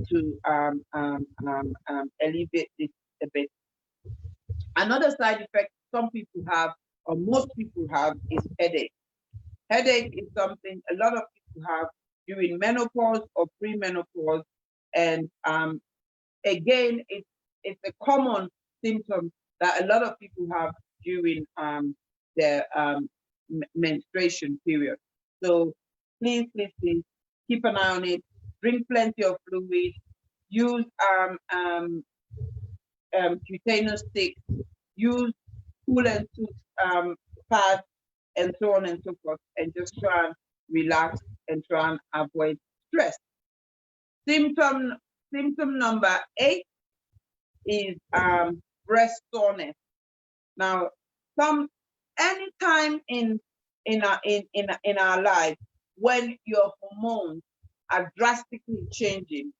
to alleviate this a bit. Another side effect some people have, or most people have, is headache. Headache is something a lot of people have during menopause or premenopause, and again, it's a common symptom that a lot of people have during their menstruation period. So please, please, please keep an eye on it. Drink plenty of fluid. Use cutaneous sticks. Use cool and sooth pads, and so on and so forth, and just try and relax and try and avoid stress. Symptom number 8 is breast soreness. Now, anytime in our life when your hormones are drastically changing,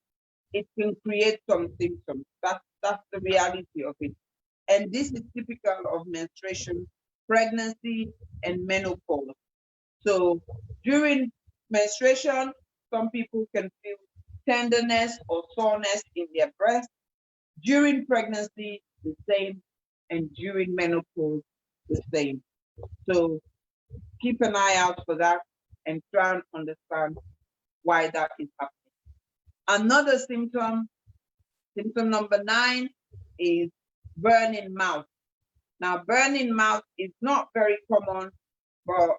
it can create some symptoms. That's the reality of it. And this is typical of menstruation, pregnancy, and menopause. So during menstruation, some people can feel tenderness or soreness in their breast. During pregnancy, the same, and during menopause, the same. So keep an eye out for that and try and understand why that is happening. Another symptom number 9, is burning mouth. Now, burning mouth is not very common, but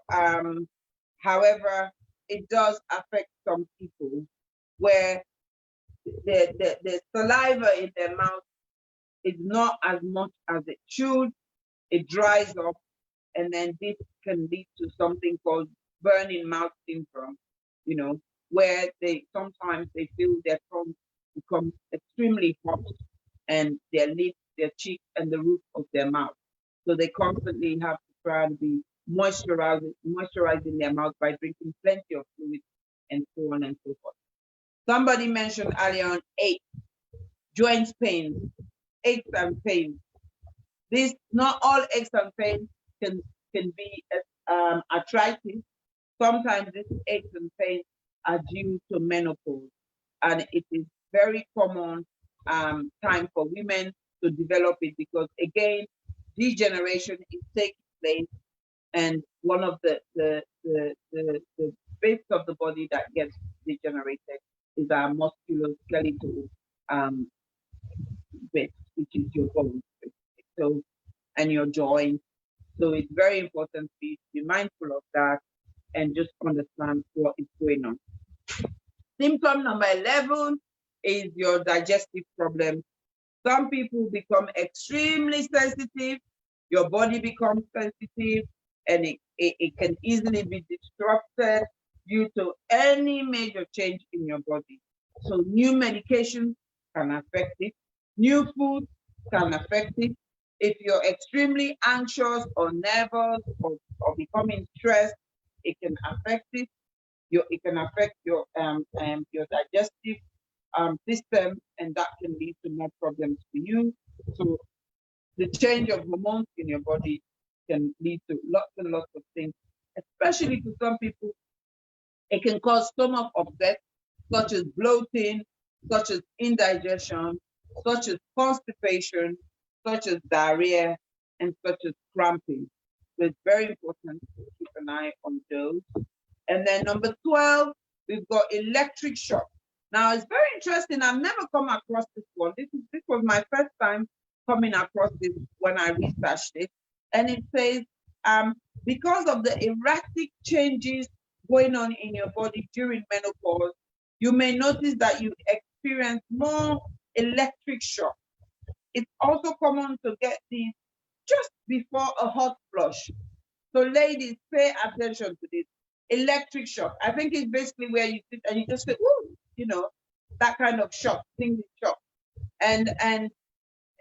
however, it does affect some people where the saliva in their mouth is not as much as it should. It dries up, and then this can lead to something called burning mouth syndrome, where they sometimes feel their tongue become extremely hot, and their lips, their cheeks, and the roof of their mouth. So they constantly have to try to be moisturizing their mouth by drinking plenty of fluid, and so on and so forth. Somebody mentioned earlier on 8, joint pains, aches and pains. This, not all aches and pains can be arthritis. Sometimes these aches and pains are due to menopause, and it is very common time for women to develop it, because again, degeneration is taking place, and one of the bits of the body that gets degenerated is our musculoskeletal bit, which is your bones, so, and your joints. So it's very important for you to be mindful of that and just understand what is going on. Symptom number 11 is your digestive problem. Some people become extremely sensitive. Your body becomes sensitive, and it can easily be disrupted due to any major change in your body. So new medications can affect it. New food can affect it. If you're extremely anxious or nervous or becoming stressed, it can affect it. It can affect your digestive system, and that can lead to more problems for you. So the change of hormones in your body can lead to lots and lots of things, especially to some people. It can cause stomach upset, such as bloating, such as indigestion, such as constipation, such as diarrhea, and such as cramping. So it's very important to keep an eye on those. And then number 12, we've got electric shock. Now, it's very interesting. I've never come across this one. This was my first time coming across this when I researched it. And it says, because of the erratic changes going on in your body during menopause, you may notice that you experience more electric shock. It's also common to get these just before a hot flush. So ladies, pay attention to this. Electric shock. I think it's basically where you sit and you just say, "Ooh," that kind of shock, tingling shock. And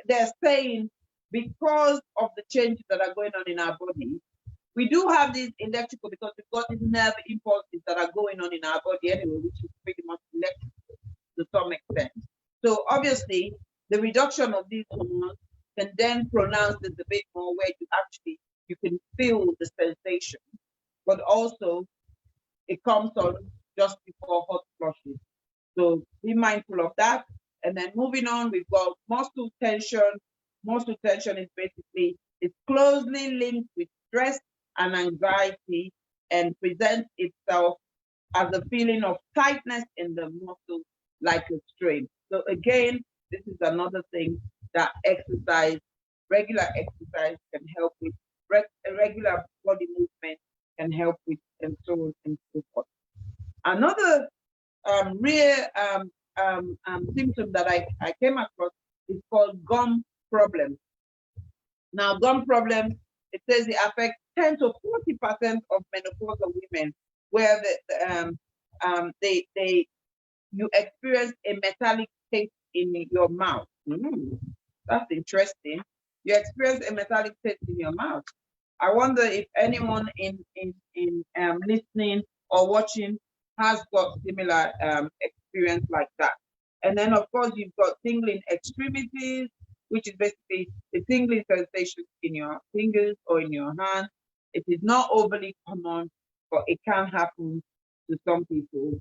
they're saying, because of the changes that are going on in our body, We do have these electrical because we've got these nerve impulses that are going on in our body anyway, which is pretty much electrical to some extent. So obviously, the reduction of these hormones can then pronounce this a bit more, where you can feel the sensation, but also it comes on just before hot flushes. So be mindful of that. And then moving on, we've got muscle tension. Muscle tension is basically, it's closely linked with stress and anxiety and presents itself as a feeling of tightness in the muscle, like a strain. So again, this is another thing that regular exercise can help with, regular body movement can help with, and so on and so forth. Another rare symptom that I came across is called gum problems. Now, gum problems, it says it affects 10 to 40% of menopausal women, where you experience a metallic taste in your mouth. That's interesting. You experience a metallic taste in your mouth. I wonder if anyone in listening or watching has got similar experience like that. And then, of course, you've got tingling extremities, which is basically the tingling sensation in your fingers or in your hand. It is not overly common, but it can happen to some people,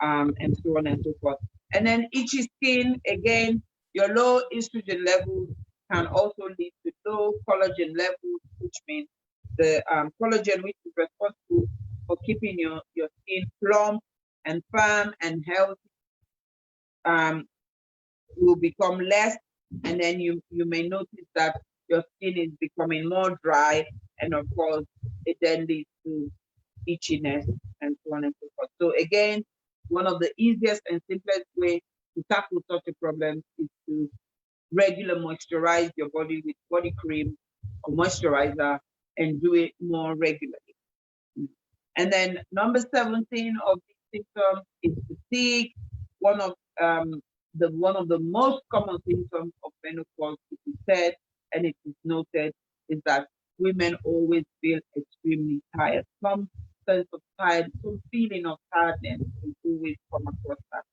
and so on and so forth. And then itchy skin, again, your low estrogen levels can also lead to low collagen levels, which means the collagen, which is responsible for keeping your skin plump and firm and healthy, will become less, and then you may notice that your skin is becoming more dry, and of course it then leads to itchiness and so on and so forth. So again, one of the easiest and simplest way to tackle such a problem is to regular moisturize your body with body cream or moisturizer, and do it more regularly. And then number 17 of these symptoms is fatigue. One of the most common symptoms of menopause, it is said, and it is noted, is that women always feel extremely tired. Some sense of tiredness, some feeling of tiredness will always come across that.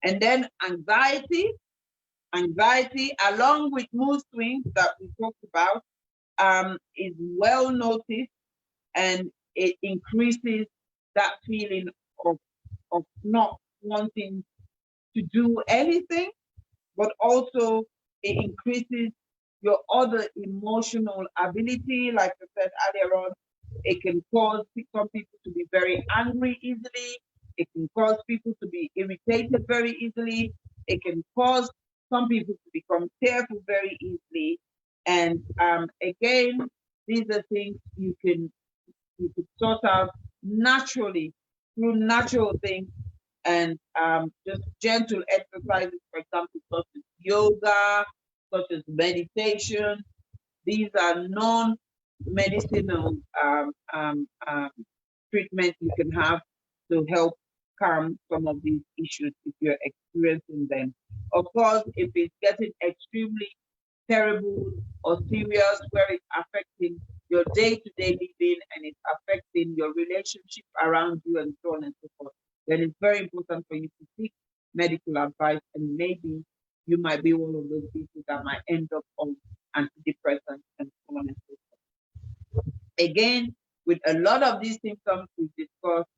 And then anxiety along with mood swings that we talked about, is well noticed, and it increases that feeling of not wanting to do anything, but also it increases your other emotional ability. Like I said earlier on, it can cause some people to be very angry easily. It can cause people to be irritated very easily. It can cause some people to become tearful very easily. And again, these are things you could sort out naturally through natural things, and just gentle exercises, for example, such as yoga, such as meditation. These are non-medicinal treatments you can have to help calm some of these issues if you're experiencing them. Of course, if it's getting extremely terrible or serious, where it's affecting your day-to-day living and it's affecting your relationship around you and so on and so forth, then it's very important for you to seek medical advice, and maybe you might be one of those people that might end up on antidepressants and so on and so forth. Again, with a lot of these symptoms we've discussed,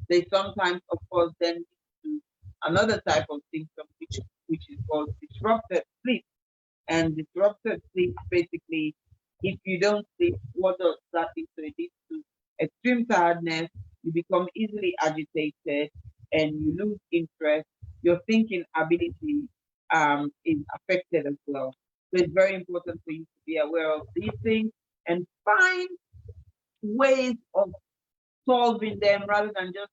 they sometimes, of course, then lead to another type of symptom, which is called disrupted sleep. And disrupted sleep, basically, if you don't sleep, what does that lead to? It leads to extreme tiredness, you become easily agitated, and you lose interest. Your thinking ability is affected as well. So it's very important for you to be aware of these things and find ways of solving them rather than just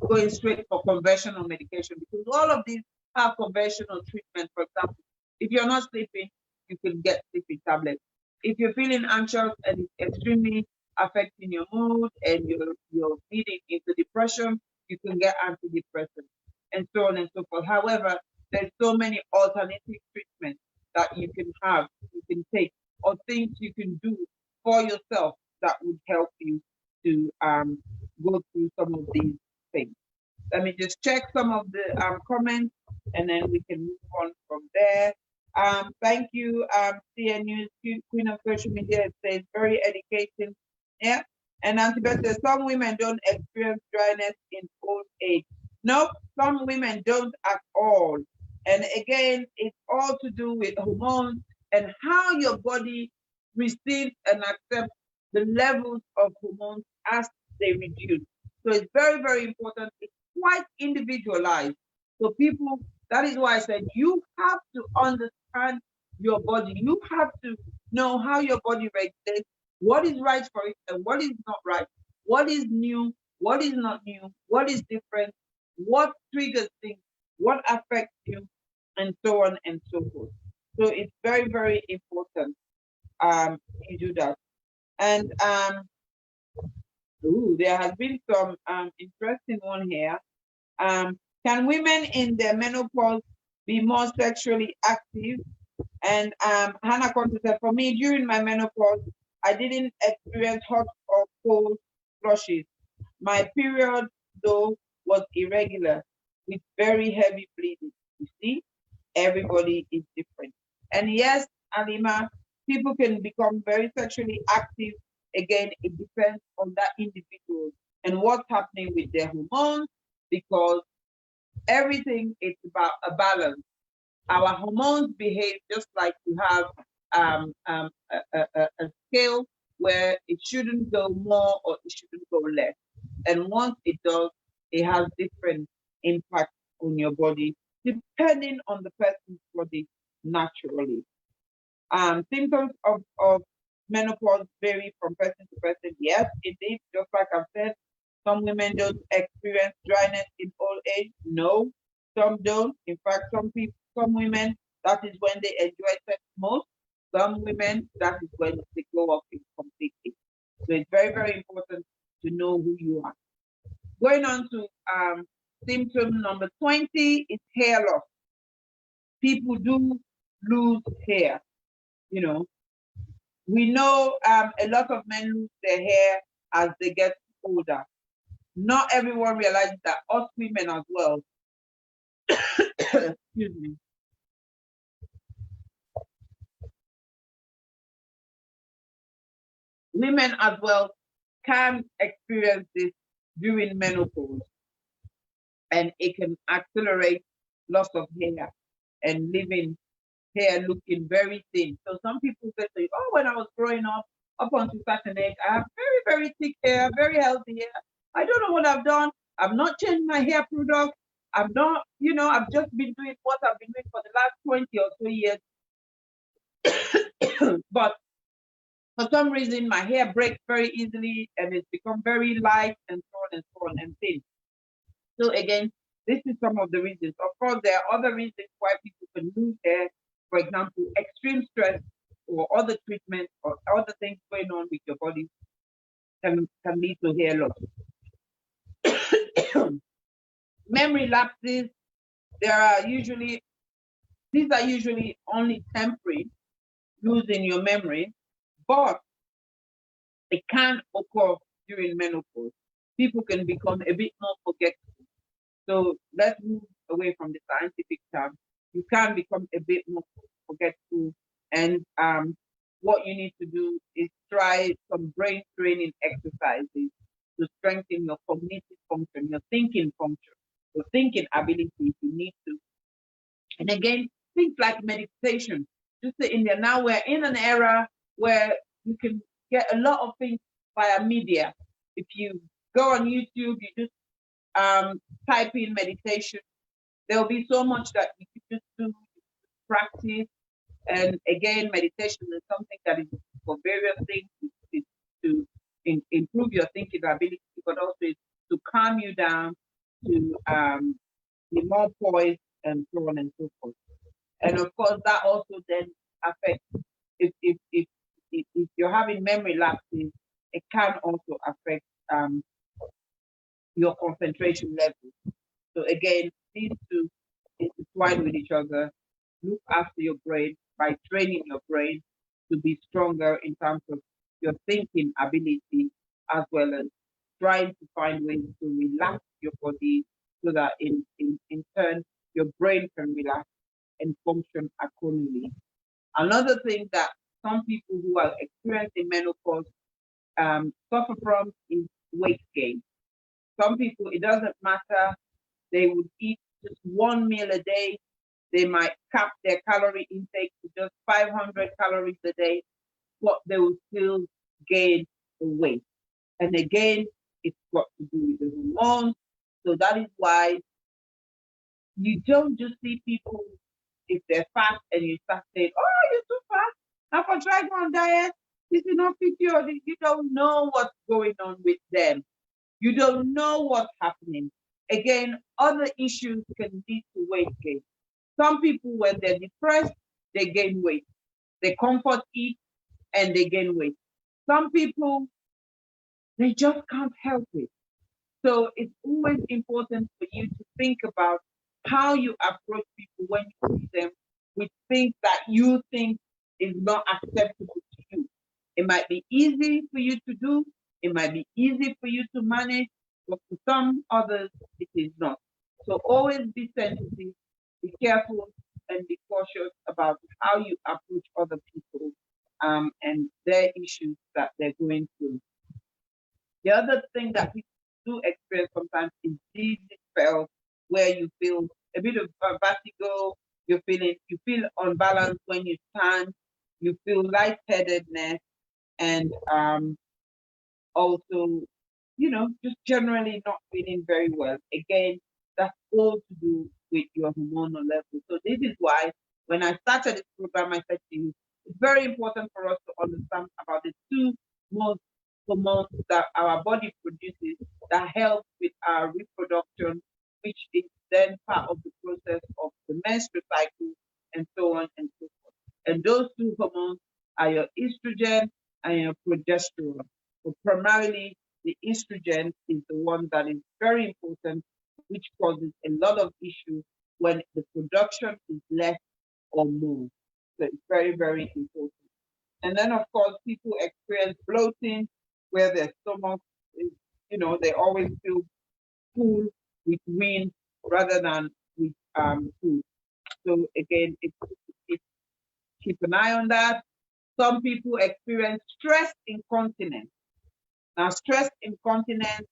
going straight for conventional medication, because all of these have conventional treatment. For example, if you're not sleeping, you can get sleeping tablets. If you're feeling anxious and it's extremely affecting your mood and you're feeding into depression, you can get antidepressants and so on and so forth. However, there's so many alternative treatments that you can have, you can take, or things you can do for yourself that would help to go through some of these things. Let me just check some of the comments, and then we can move on from there. Thank you, CNU, Queen of Social Media. It says very educating. Yeah. And Antibeth says some women don't experience dryness in old age. No, some women don't at all. And again, it's all to do with hormones and how your body receives and accepts the levels of hormones as they reduce. So it's very, very important. It's quite individualized. So people, that is why I said you have to understand your body. You have to know how your body regulates, what is right for it and what is not right, what is new, what is not new, what is different, what triggers things, what affects you, and so on and so forth. So it's very, very important you do that. And there has been some interesting one here. Can women in their menopause be more sexually active? And Hannah Conte said, for me, during my menopause, I didn't experience hot or cold flushes. My period, though, was irregular with very heavy bleeding. You see, everybody is different. And yes, Alima, people can become very sexually active. Again, it depends on that individual and what's happening with their hormones, because everything is about a balance. Our hormones behave just like you have a scale where it shouldn't go more or it shouldn't go less. And once it does, it has different impact on your body, depending on the person's body naturally. Symptoms of menopause vary from person to person. Yes, indeed, just like I've said, some women don't experience dryness in old age. No, some don't. In fact, some women, that is when they enjoy sex most. Some women, that is when they go off it completely. So it's very, very important to know who you are. Going on to symptom number 20 is hair loss. People do lose hair, you know. We know a lot of men lose their hair as they get older. Not everyone realizes that us women as well, excuse me, women as well can experience this during menopause, and it can accelerate loss of hair and leaving hair looking very thin. So some people say, oh, when I was growing up until certain age, I have very, very thick hair, very healthy hair. I don't know what I've done. I've not changed my hair product. I'm not, I've just been doing what I've been doing for the last 20 or so years. But for some reason, my hair breaks very easily and it's become very light and so on and so on and thin. So again, this is some of the reasons. Of course, there are other reasons why people can lose hair. For example, extreme stress or other treatments or other things going on with your body can lead to hair loss. Memory lapses, these are usually only temporary, losing your memory, but it can occur during menopause. People can become a bit more forgetful. So let's move away from the scientific term. You can become a bit more forgetful, and what you need to do is try some brain training exercises to strengthen your cognitive function, your thinking function, your thinking ability if you need to. And again, things like meditation. Just in there now, we're in an era where you can get a lot of things via media. If you go on YouTube, you just type in meditation. There'll be so much that you can just do, practice. And again, meditation is something that is for various things. It's to improve your thinking ability, but also to calm you down, to be more poised, and so on and so forth. And of course, that also then affects if you're having memory lapses, it can also affect your concentration levels. So again, these two intertwine with each other. Look after your brain by training your brain to be stronger in terms of your thinking ability as well as trying to find ways to relax your body so that in turn your brain can relax and function accordingly. Another thing that some people who are experiencing menopause suffer from is weight gain. Some people, it doesn't matter, they would eat just one meal a day. They might cap their calorie intake to just 500 calories a day, but they will still gain the weight. And again, it's got to do with the hormones. So that is why you don't just see people, if they're fat and you start saying, oh, you're too fat, now for try go on diet, this is not fit you. You don't know what's going on with them. You don't know what's happening. Again, other issues can lead to weight gain. Some people, when they're depressed, they gain weight. They comfort eat and they gain weight. Some people, they just can't help it. So it's always important for you to think about how you approach people when you see them with things that you think is not acceptable to you. It might be easy for you to do, it might be easy for you to manage, but for some others, it is not. So always be sensitive, be careful, and be cautious about how you approach other people and their issues that they're going through. The other thing that people do experience sometimes is dizzy spells where you feel a bit of vertigo, you feel unbalanced when you stand, you feel lightheadedness, and also, just generally not feeling very well. Again, that's all to do with your hormonal level. So this is why when I started this program, I said to you, it's very important for us to understand about the two most hormones that our body produces that help with our reproduction, which is then part of the process of the menstrual cycle and so on and so forth. And those two hormones are your estrogen and your progesterone. So primarily, the estrogen is the one that is very important, which causes a lot of issues when the production is less or more. So it's very, very important. And then, of course, people experience bloating where their stomach is, they always feel full with wind rather than with food. So again, keep an eye on that. Some people experience stress incontinence. Now, stress incontinence,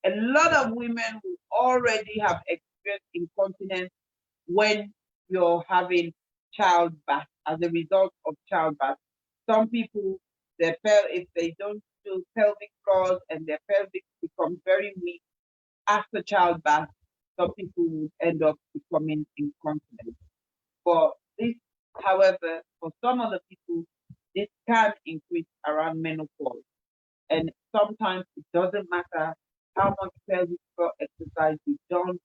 a lot of women will already have experienced incontinence when you're having childbirth as a result of childbirth. Some people, if they don't do pelvic floors and their pelvic becomes very weak after childbirth, some people would end up becoming incontinent. For this, however, for some other people, this can increase around menopause. And sometimes it doesn't matter how much pelvic floor exercise you've done,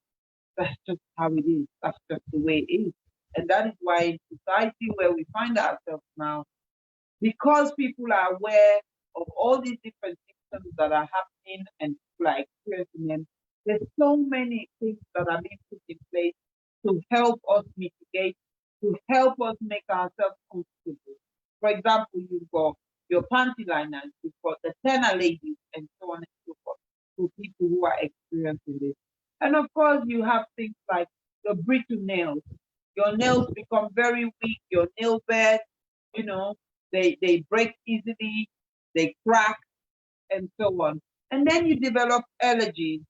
that's just how it is. That's just the way it is. And that is why in society where we find ourselves now, because people are aware of all these different symptoms that are happening and people are experiencing them, there's so many things that are being put in place to help us mitigate, to help us make ourselves comfortable. For example, you've got your panty liners, you've got the tenor ladies, and so on and so forth, for people who are experiencing this. And of course, you have things like your brittle nails. Your nails become very weak, your nail bed, they break easily, they crack, and so on. And then you develop allergies.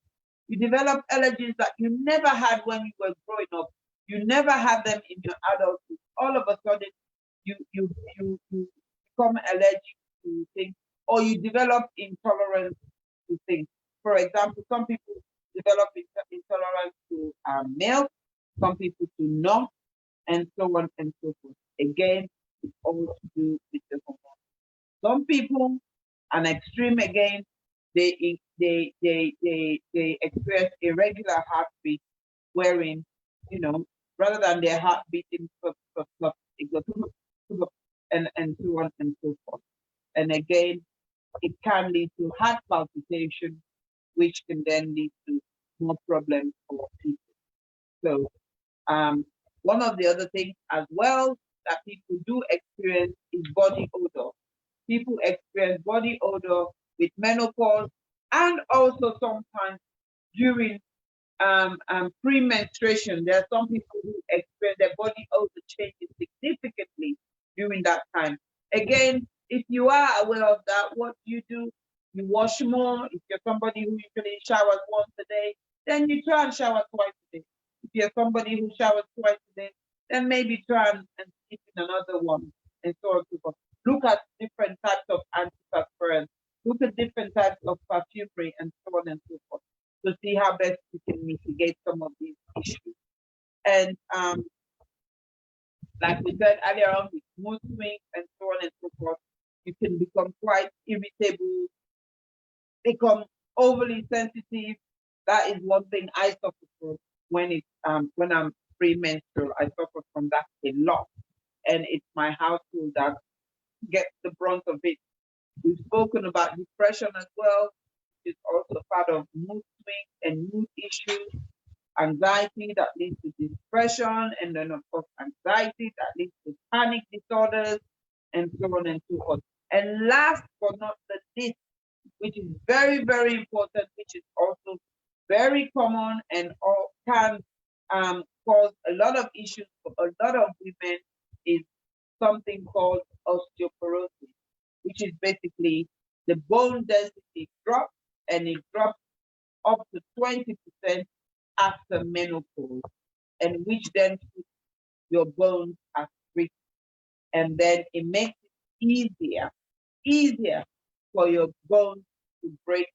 You develop allergies that you never had when you were growing up. You never had them in your adulthood. All of a sudden, you become allergic to things, or you develop intolerance to things. For example, some people develop intolerance to milk, some people to nuts, and so on and so forth. Again, it's all to do with the hormone. Some people, an extreme again, they experience irregular heartbeat, wherein, rather than their heart beating, it goes and so on and so forth. And again, it can lead to heart palpitation, which can then lead to more problems for people. So one of the other things as well that people do experience is body odor. People experience body odor with menopause, and also sometimes during pre-menstruation. There are some people who experience their body also changes significantly during that time. Again, if you are aware of that, what you do, you wash more. If you're somebody who usually showers once a day, then you try and shower twice a day. If you're somebody who showers twice a day, then maybe try and skip in another one, and so on and so forth. Look at different types of antiperspirants. Look at different types of perfumery, and so on and so forth, to see how best we can mitigate some of these issues. And like we said earlier on, with mood swings and so on and so forth, you can become quite irritable, become overly sensitive. That is one thing I suffer from when I'm premenstrual. I suffer from that a lot, and it's my household that gets the brunt of it. We've spoken about depression as well, which is also part of mood swings and mood issues. Anxiety that leads to depression, and then of course anxiety that leads to panic disorders, and so on and so forth. And last but not the least, which is very, very important, which is also very common and all can cause a lot of issues for a lot of women, is something called osteoporosis, which is basically the bone density drops, and it drops up to 20% after menopause, and which then puts your bones at risk. And then it makes it easier for your bones to break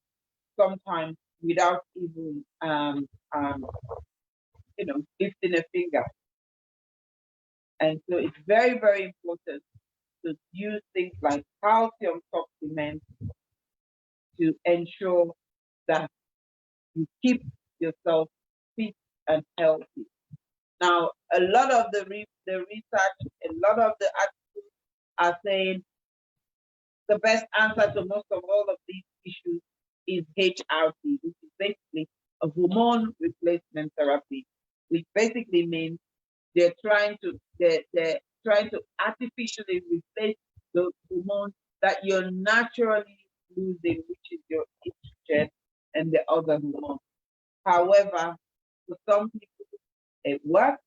sometimes without even lifting a finger. And so it's very, very important to use things like calcium supplements to ensure that you keep yourself fit and healthy. Now, a lot of the research, a lot of the articles are saying the best answer to most of all of these issues is HRT, which is basically a hormone replacement therapy, which basically means they're trying to artificially replace the hormone that you're naturally losing, which is your estrogen and the other hormones. However, for some people it works,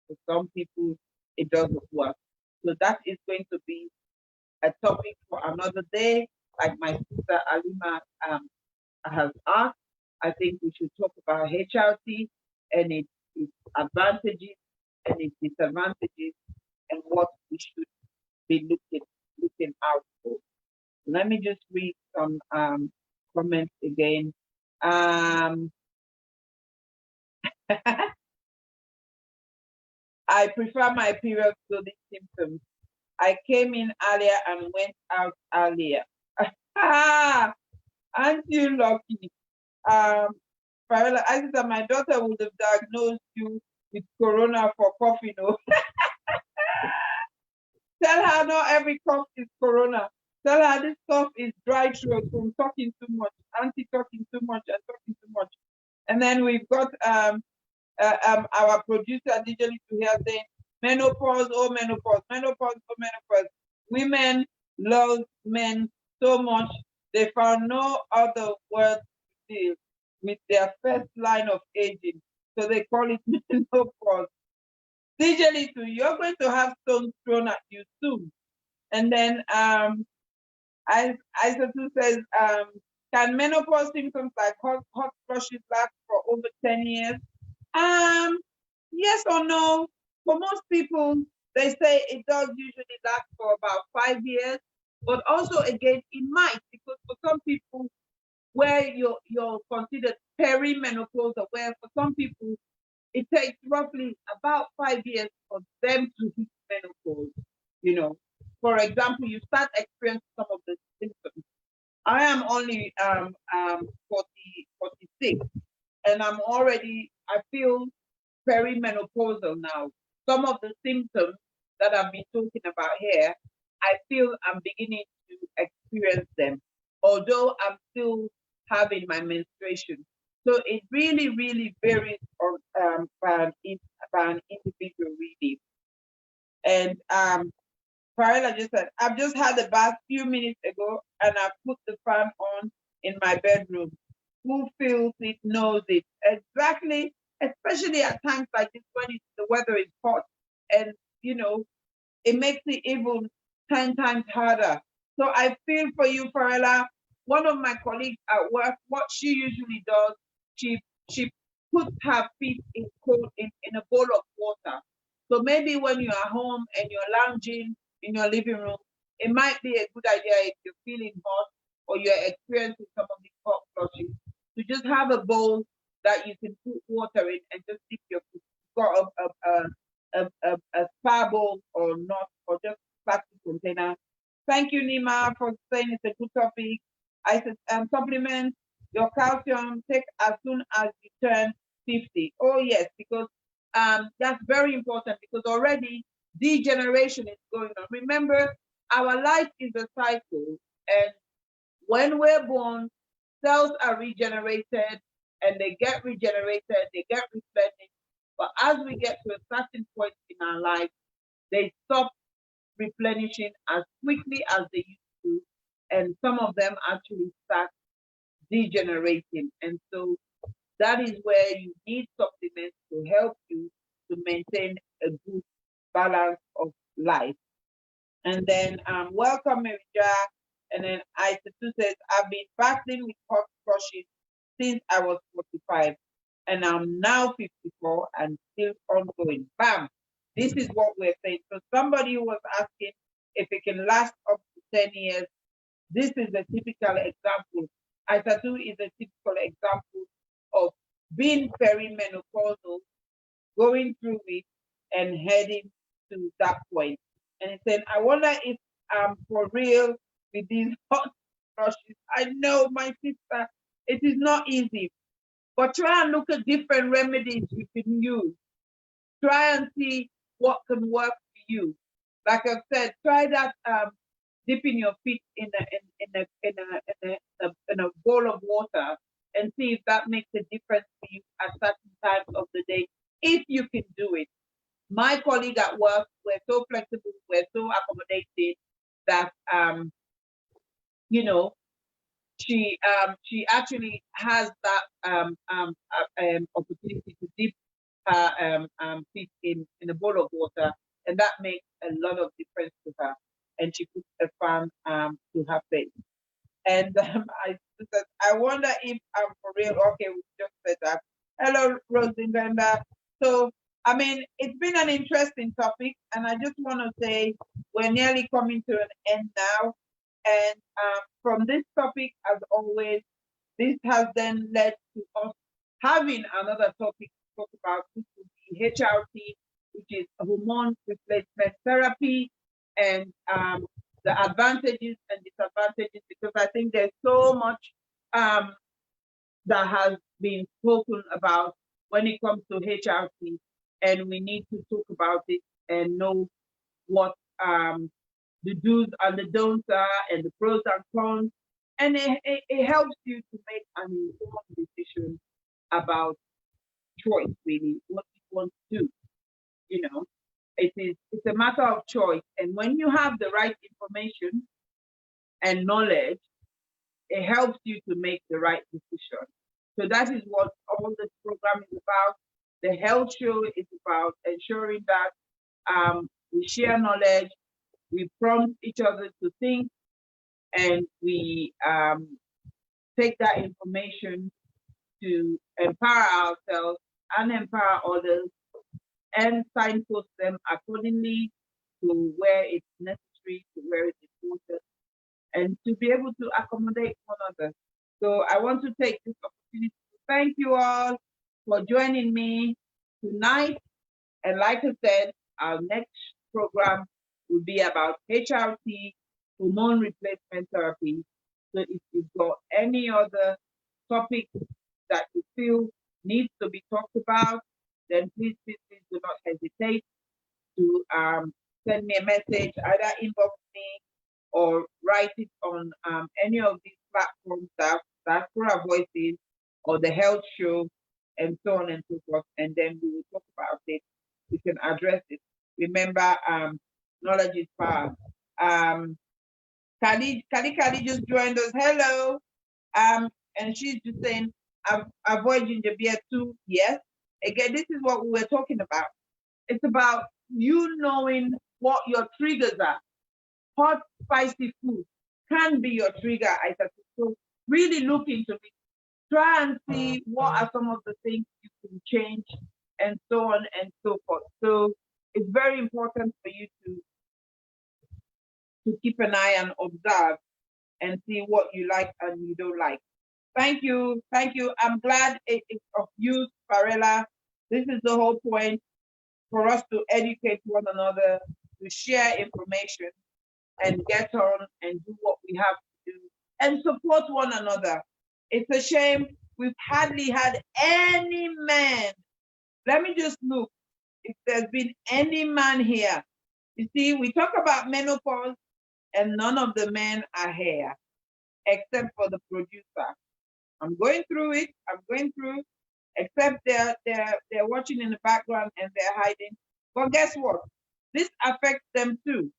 for some people it doesn't work. So that is going to be a topic for another day, like my sister Alima has asked. I think we should talk about HRT and its advantages and its disadvantages, and what we should be looking out for. Let me just read some comments again. I prefer my period to these symptoms. I came in earlier and went out earlier. Aren't you lucky? Farella, I said that my daughter would have diagnosed you with corona for coughing. No? Tell her not every cough is corona. Tell her this cough is dry throat from talking too much, auntie talking too much and talking too much. And then we've got our producer digitally to hear saying, menopause, oh menopause, menopause, oh menopause. Women love men so much they found no other word to deal with their first line of aging, so they call it menopause. Digitally, you're going to have stones thrown at you soon. And then Isatta says, can menopause symptoms like hot flushes last for over 10 years? Yes or no? For most people, they say it does usually last for about 5 years, but also again, it might, because for some people, where you're considered perimenopausal, where for some people, it takes roughly about 5 years for them to hit menopause. For example, you start experiencing some of the symptoms. I am only 46, and I feel perimenopausal now. Some of the symptoms that I've been talking about here, I feel I'm beginning to experience them, although I'm still having my menstruation. So it really, really varies by an individual, really. And Farella just said, I've just had a bath few minutes ago and I put the fan on in my bedroom. Who feels it knows it. Exactly, especially at times like this when the weather is hot and, you know, it makes it even 10 times harder. So I feel for you, Farella. One of my colleagues at work, what she usually does, she she puts her feet in cold in a bowl of water. So maybe when you're at home and you're lounging in your living room, it might be a good idea if you're feeling hot or you're experiencing some of these hot flushes to just have a bowl that you can put water in and just dip your foot. Got a spa bowl or not, or just plastic container. Thank you, Nima, for saying it's a good topic. I said, supplement your calcium, take as soon as you turn 50. Oh, yes, because that's very important because already degeneration is going on. Remember, our life is a cycle, and when we're born, cells are regenerated and they get regenerated, they get replenished. But as we get to a certain point in our life, they stop replenishing as quickly as they used to, and some of them actually start degenerating. And so that is where you need supplements to help you to maintain a good balance of life. And then welcome Marija. And then Isatta says, I've been battling with hot flushes since I was 45 and I'm now 54 and still ongoing. Bam! This is what we're saying. So somebody who was asking if it can last up to 10 years, this is a typical example. Isatta is a typical example of being perimenopausal, going through it and heading to that point. And he said, I wonder if I'm for real with these hot flushes. I know, my sister, it is not easy, but try and look at different remedies you can use. Try and see what can work for you. Like I've said, try that dipping your feet in a bowl of water and see if that makes a difference for you at certain times of the day, if you can do it. My colleague at work, we're so flexible, we're so accommodated that you know, she actually has that opportunity to dip her feet in a bowl of water, and that makes a lot of difference to her. And she puts a fan to her face. And I said, I wonder if I'm for real. Okay, we just said that. Hello, Rosinda. So, I mean, it's been an interesting topic, and I just want to say we're nearly coming to an end now. And from this topic, as always, this has then led to us having another topic to talk about, which would be HRT, which is hormone replacement therapy, and the advantages and disadvantages, because I think there's so much that has been spoken about when it comes to HRT, and we need to talk about it and know what the do's and the don'ts are and the pros and cons. And it helps you to make an informed decision about choice, really, what you want to do. You know, it's a matter of choice. And when you have the right information and knowledge, it helps you to make the right decision. So that is what all this program is about. The health show is about ensuring that we share knowledge, we prompt each other to think, and we take that information to empower ourselves and empower others and signpost them accordingly to where it's necessary, to where it's important, and to be able to accommodate one another. So I want to take this opportunity to thank you all for joining me tonight. And like I said, our next program will be about HRT, hormone replacement therapy. So if you've got any other topic that you feel needs to be talked about, then please do not hesitate to send me a message, either inbox me or write it on any of these platforms, that Diaspora Voices or the Health Show, and so on and so forth. And then we will talk about it. We can address it. Remember, Knowledge is power. Kali just joined us. Hello. And she's just saying, avoid ginger beer too. Yes. Again, this is what we were talking about. It's about you knowing what your triggers are. Hot, spicy food can be your trigger. So really look into it. Try and see what are some of the things you can change and so on and so forth. So it's very important for you to keep an eye and observe and see what you like and you don't like. Thank you. Thank you. I'm glad it's of use, Farella. This is the whole point, for us to educate one another, to share information and get on and do what we have to do and support one another. It's a shame we've hardly had any man. Let me just look if there's been any man here. You see, we talk about menopause and none of the men are here except for the producer. I'm going through it. I'm going through, except they're watching in the background and they're hiding. But guess what? This affects them too.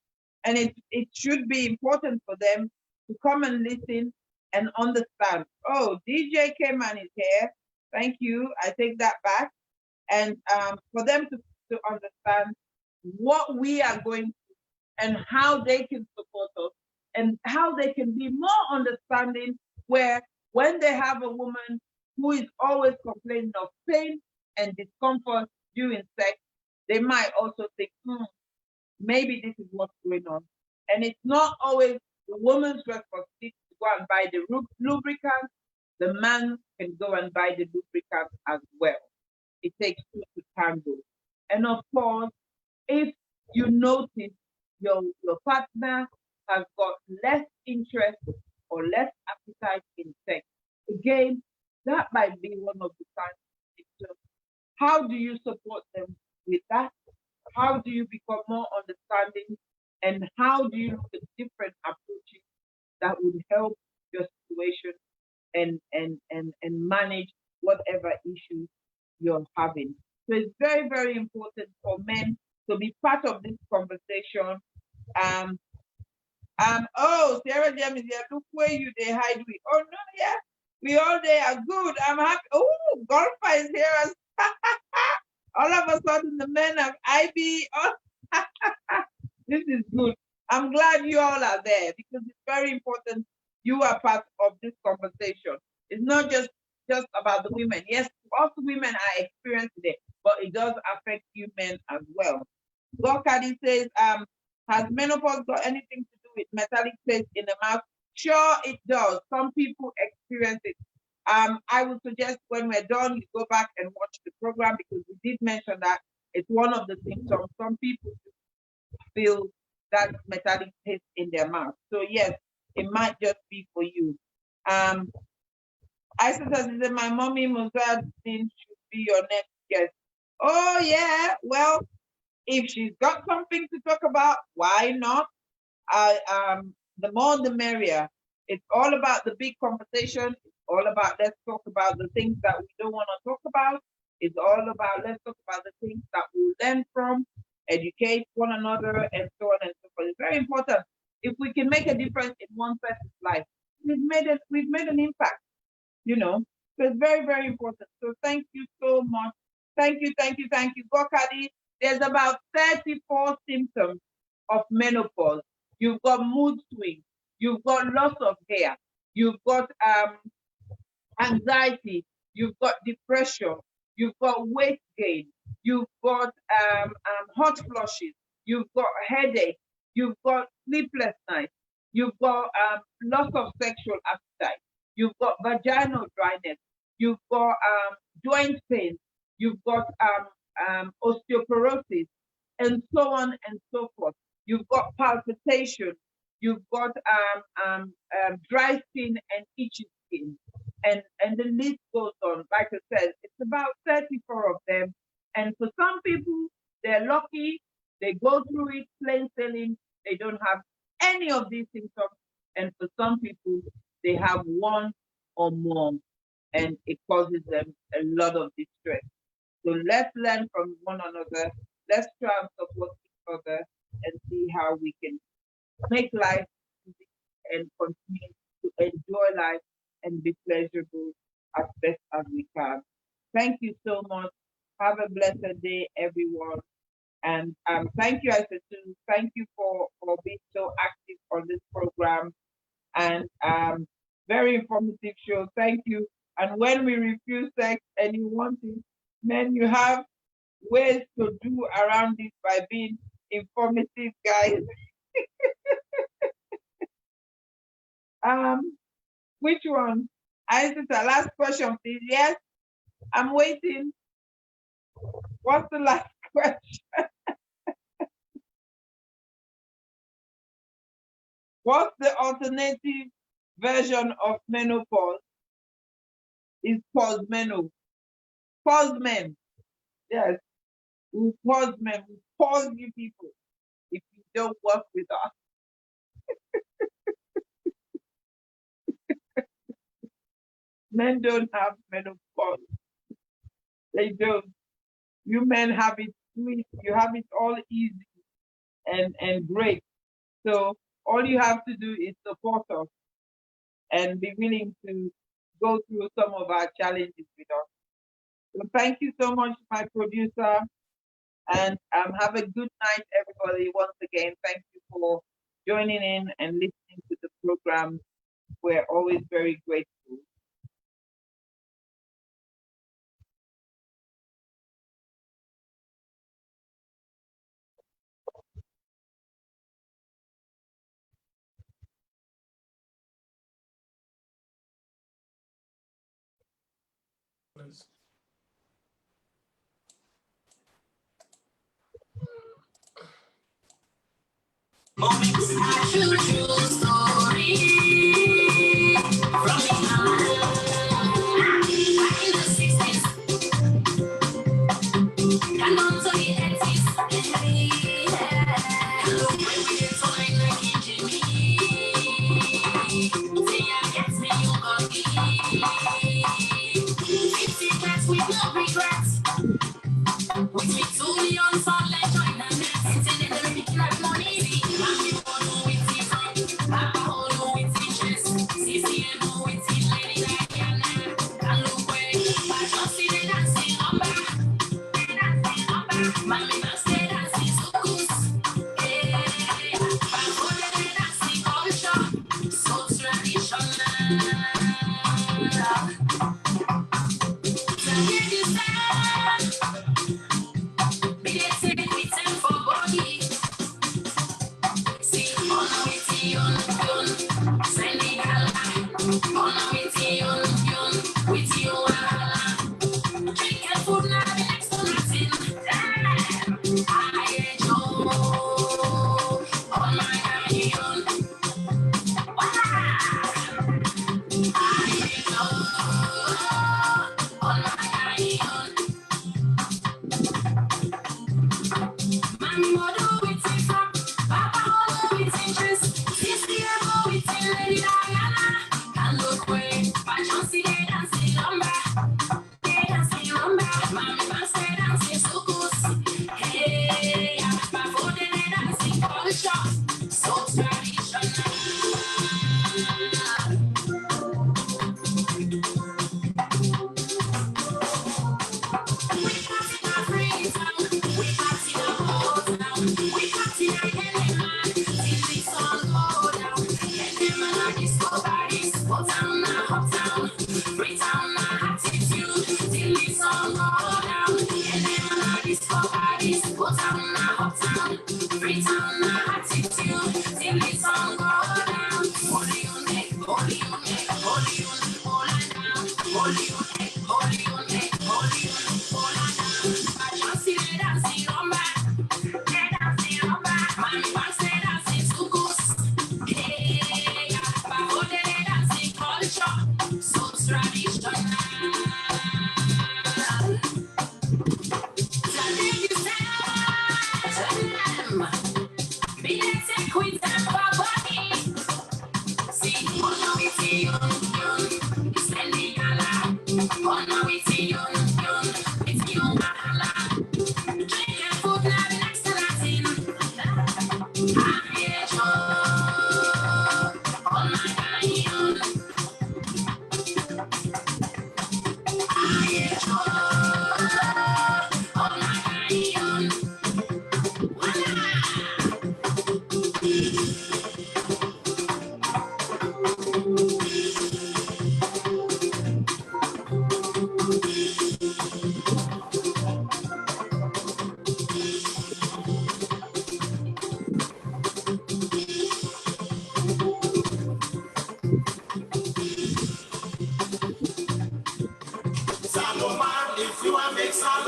And it should be important for them to come and listen and understand. Oh, DJ K-Man is here. Thank you. I take that back. And for them to understand what we are going through and how they can support us and how they can be more understanding, where when they have a woman who is always complaining of pain and discomfort during sex, they might also think, maybe this is what's going on. And it's not always the woman's responsibility to go and buy the lubricant. The man can go and buy the lubricant as well. It takes two to tango. And of course, if you notice your partner has got less interest or less appetite in sex, again, that might be one of the signs. How do you support them with that? How do you become more understanding? And how do you look at different approaches that would help your situation and manage whatever issues you're having? So it's very, very important for men to be part of this conversation. Oh, Sarah James, yeah, look where you they hide with. Oh no, yeah, we all they are good. I'm happy. Oh, golfer is here. All of a sudden, the men of IB. Oh, this is good. I'm glad you all are there because it's very important you are part of this conversation. It's not just about the women. Yes, us women are experiencing it, but it does affect you men as well. Gokadi says, has menopause got anything to do with metallic taste in the mouth? Sure, it does. Some people experience it. I would suggest when we're done, you go back and watch the program because we did mention that it's one of the symptoms. Some people feel that metallic taste in their mouth. So yes, it might just be for you. Isatta said, my mommy Mozart should be your next guest. Oh yeah, well, if she's got something to talk about, why not? The more the merrier. It's all about the big conversation. It's all about let's talk about the things that we don't want to talk about. It's all about let's talk about the things that we learn from, educate one another, and so on and so forth. It's very important. If we can make a difference in one person's life, we've made an impact, you know. So it's very, very important. So thank you so much. Thank you. Gokadi, there's about 34 symptoms of menopause. You've got mood swings, you've got loss of hair, you've got anxiety, you've got depression, you've got weight gain, you've got hot flushes, you've got headache, you've got sleepless nights, you've got loss of sexual appetite, you've got vaginal dryness, you've got joint pain, you've got osteoporosis, and so on and so forth. You've got palpitation, you've got dry skin and itchy skin, and the list goes on. Like I said, it's about 34 of them. And for some people, they're lucky, they go through it plain sailing, they don't have any of these symptoms. And for some people, they have one or more, and it causes them a lot of distress. So let's learn from one another. Let's try and support each other and see how we can make life easy and continue to enjoy life and be pleasurable as best as we can. Thank you so much. Have a blessed day, everyone. And thank you, Isatta. Thank you for being so active on this program. And very informative show. Thank you. And when we refuse sex and you want it, then you have ways to do around it by being informative, guys. Which one? Isatta, last question, please. Yes, I'm waiting. What's the last question? What's the alternative version of menopause? Is postmeno. Postmen. Yes. We postmen. We pause you people if you don't work with us. Men don't have menopause. They don't. You men have it sweet. You have it all easy and great. So all you have to do is support us and be willing to go through some of our challenges with us. So thank you so much, my producer, and have a good night, everybody. Once again, thank you for joining in and listening to the program. We're always very grateful. True story from back in the 60s and on to the 80s. Look when we get so like Jimmy. Say I get me, you got me. 50 cats with no regrets. With me to the on like China next. Sitting in the making of money.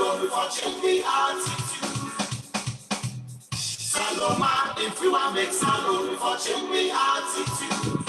salon before change the attitude. Saloma, if you want make salon before change the attitude.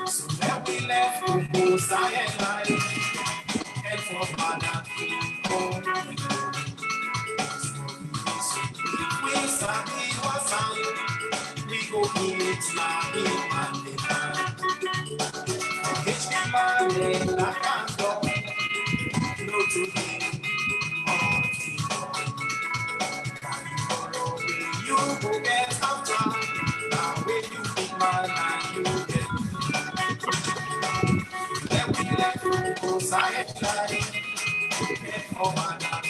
So then we left Proposal and life, and for Father home. We study was sound, we go eat now in Monday. It's the money that can't go, no to be you go get after, now when you be man and you get. Then we left Proposal and life, and for Father